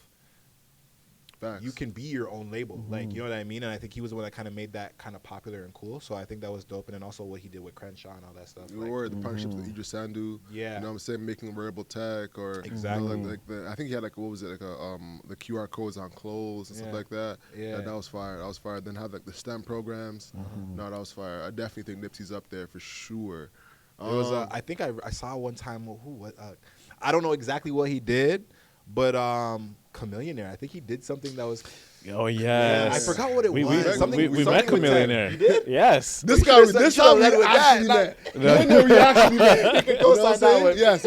Facts. you can be your own label. Like, you know what I mean? And I think he was the one that kind of made that kind of popular and cool. So I think that was dope. And then also what he did with Crenshaw and all that stuff. You Like, were the partnerships with Idris Sandu. Yeah. You know what I'm saying? Making wearable tech or Exactly. You know, like I think he had like what was it, like the QR codes on clothes and stuff Yeah. like that. Yeah. That was fire. That was fire. Then have like the STEM programs. No, that was fire. I definitely think Nipsey's up there for sure. There was I think I saw one time I don't know exactly what he did, but Chameleonaire. I think he did something that was Oh yeah, I forgot what it we was. met Something with Chameleonaire. You did? Yes. This You guy, should've this said- time you we should've led actually with met. that. No, we actually met. You can You know what co-sign I'm saying? that one. Yes.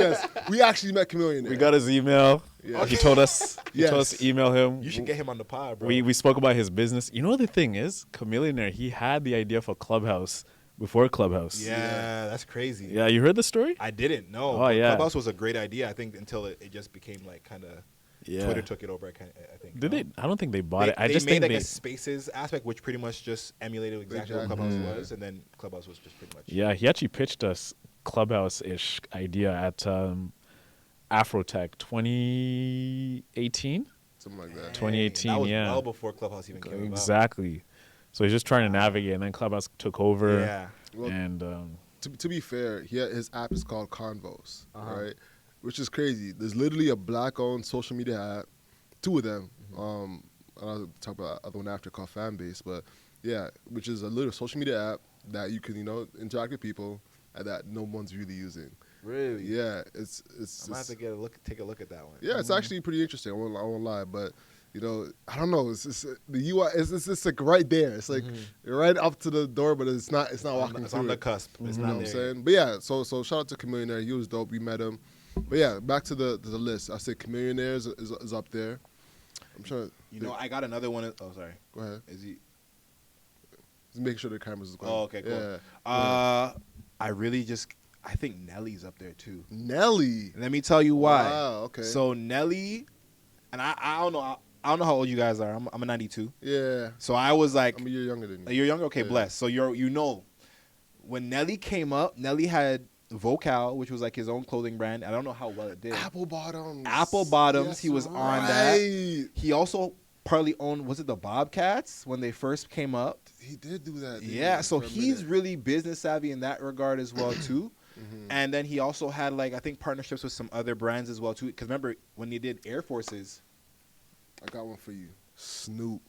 We actually met Chameleon. We got his email. Yeah. He told us. He told us Yes. to email him. You should get him on the pod, bro. We spoke about his business. You know what the thing is? Chameleonaire. He had the idea for Clubhouse before Clubhouse. yeah, that's crazy. Yeah, you heard the story? I didn't know. Oh, but yeah. Clubhouse was a great idea. I think until it just became like kind of Yeah. Twitter took it over. I think. Did they? I don't think they bought it. I they just made think like they. a Spaces aspect, which pretty much just emulated exactly what Clubhouse was, and then Clubhouse was just pretty much. Yeah, he actually pitched us Clubhouse-ish idea at Afrotech 2018. Something like that. 2018, That was yeah. well before Clubhouse even came about. Exactly. So he's just trying to navigate, and then Clubhouse took over. Yeah. Well, And to be fair, his app is called Convos, Uh-huh. right? Which is crazy. There's literally a black-owned social media app, 2 of them. I'll talk about the other one after called Fanbase, but yeah, which is a little social media app that you can interact with people and that no one's really using. Really? Yeah, it's I'm gonna have to take a look at that one. yeah, it's actually pretty interesting. I won't lie, but I don't know. It's just, the UI is just like right there. It's like right up to the door, but it's not walking It's through on the it. cusp. It's You know not what I'm there. saying? But yeah, so shout out to Chameleonaire. He was dope. We met him. But yeah, back to the list. I say Chameleonaire is up there. I'm trying to You know, I got another one. Oh, sorry. go ahead. Is he? Just making sure the cameras is going. Oh, okay, cool. Yeah. I think Nelly's up there too. Nelly. Let me tell you why. Wow, okay. So Nelly, and I don't know. I don't know how old you guys are. I'm a 92. Yeah. So I was like, I'm a year younger than you. you're younger. Okay, Yeah. blessed. So when Nelly came up, Nelly had Vocal, which was like his own clothing brand. I don't know how well it did. Apple Bottoms. Apple Bottoms. Yes, He was on right. that. He also partly owned. Was it the Bobcats when they first came up? He did do that. didn't Yeah, he, so for a he's minute. really business savvy in that regard as well too. And then he also had like I think partnerships with some other brands as well too. Because remember when he did Air Forces, I got one for you. Snoop.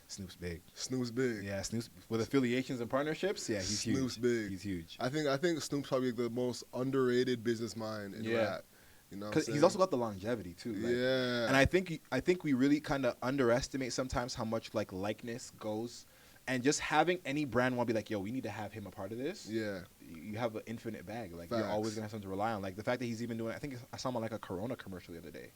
Snoop's big. Snoop's big. Yeah, Snoop's with affiliations and partnerships. Yeah, he's Snoop's huge. big. He's huge. I think Snoop's probably the most underrated business mind in Yeah. rap. You know, what I'm Because he's saying? also got the longevity too. Like, yeah. And I think we really kind of underestimate sometimes how much like likeness goes. And just having any brand want to be like, yo, we need to have him a part of this. Yeah. You have an infinite bag. Like you're Facts. always gonna have something to rely on. Like the fact that he's even doing. I think I saw him on like a Corona commercial the other day.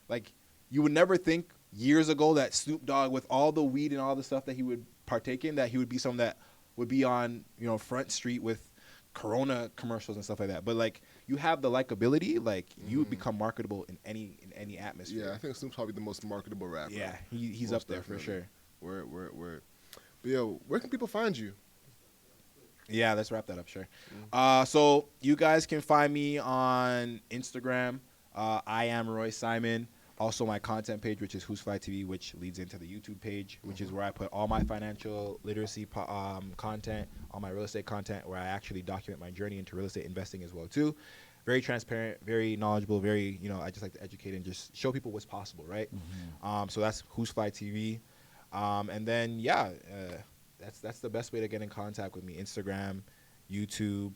Like you would never think years ago that Snoop Dogg, with all the weed and all the stuff that he would partake in, that he would be someone that would be on, you know, Front Street with Corona commercials and stuff like that. But like you have the likability, like you would become marketable in any atmosphere. Yeah, I think Snoop's probably the most marketable rapper. Yeah, he's Most up there definitely. for sure. Word. But yo, where can people find you? Yeah, let's wrap that up, sure. So you guys can find me on Instagram. I am Roy Simon. Also my content page, which is Who's Fly TV, which leads into the YouTube page, which is where I put all my financial literacy content, all my real estate content, where I actually document my journey into real estate investing as well too. Very transparent, very knowledgeable, very, you know, I just like to educate and just show people what's possible, right? So that's Who's Fly TV. And then that's the best way to get in contact with me. Instagram, YouTube.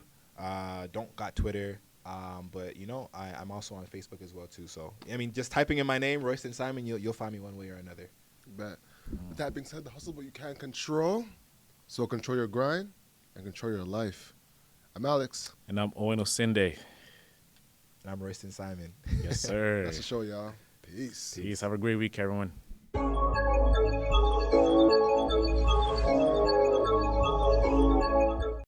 Don't got Twitter. But you know, I'm also on Facebook as well too. So I mean, just typing in my name, Royston Simon, you'll find me one way or another. Bet. With that being said, the hustle what you can't control. So control your grind and control your life. I'm Alex. And I'm Owen Osinde. And I'm Royston Simon. Yes, sir. That's the show, y'all. Peace. Peace. Have a great week, everyone.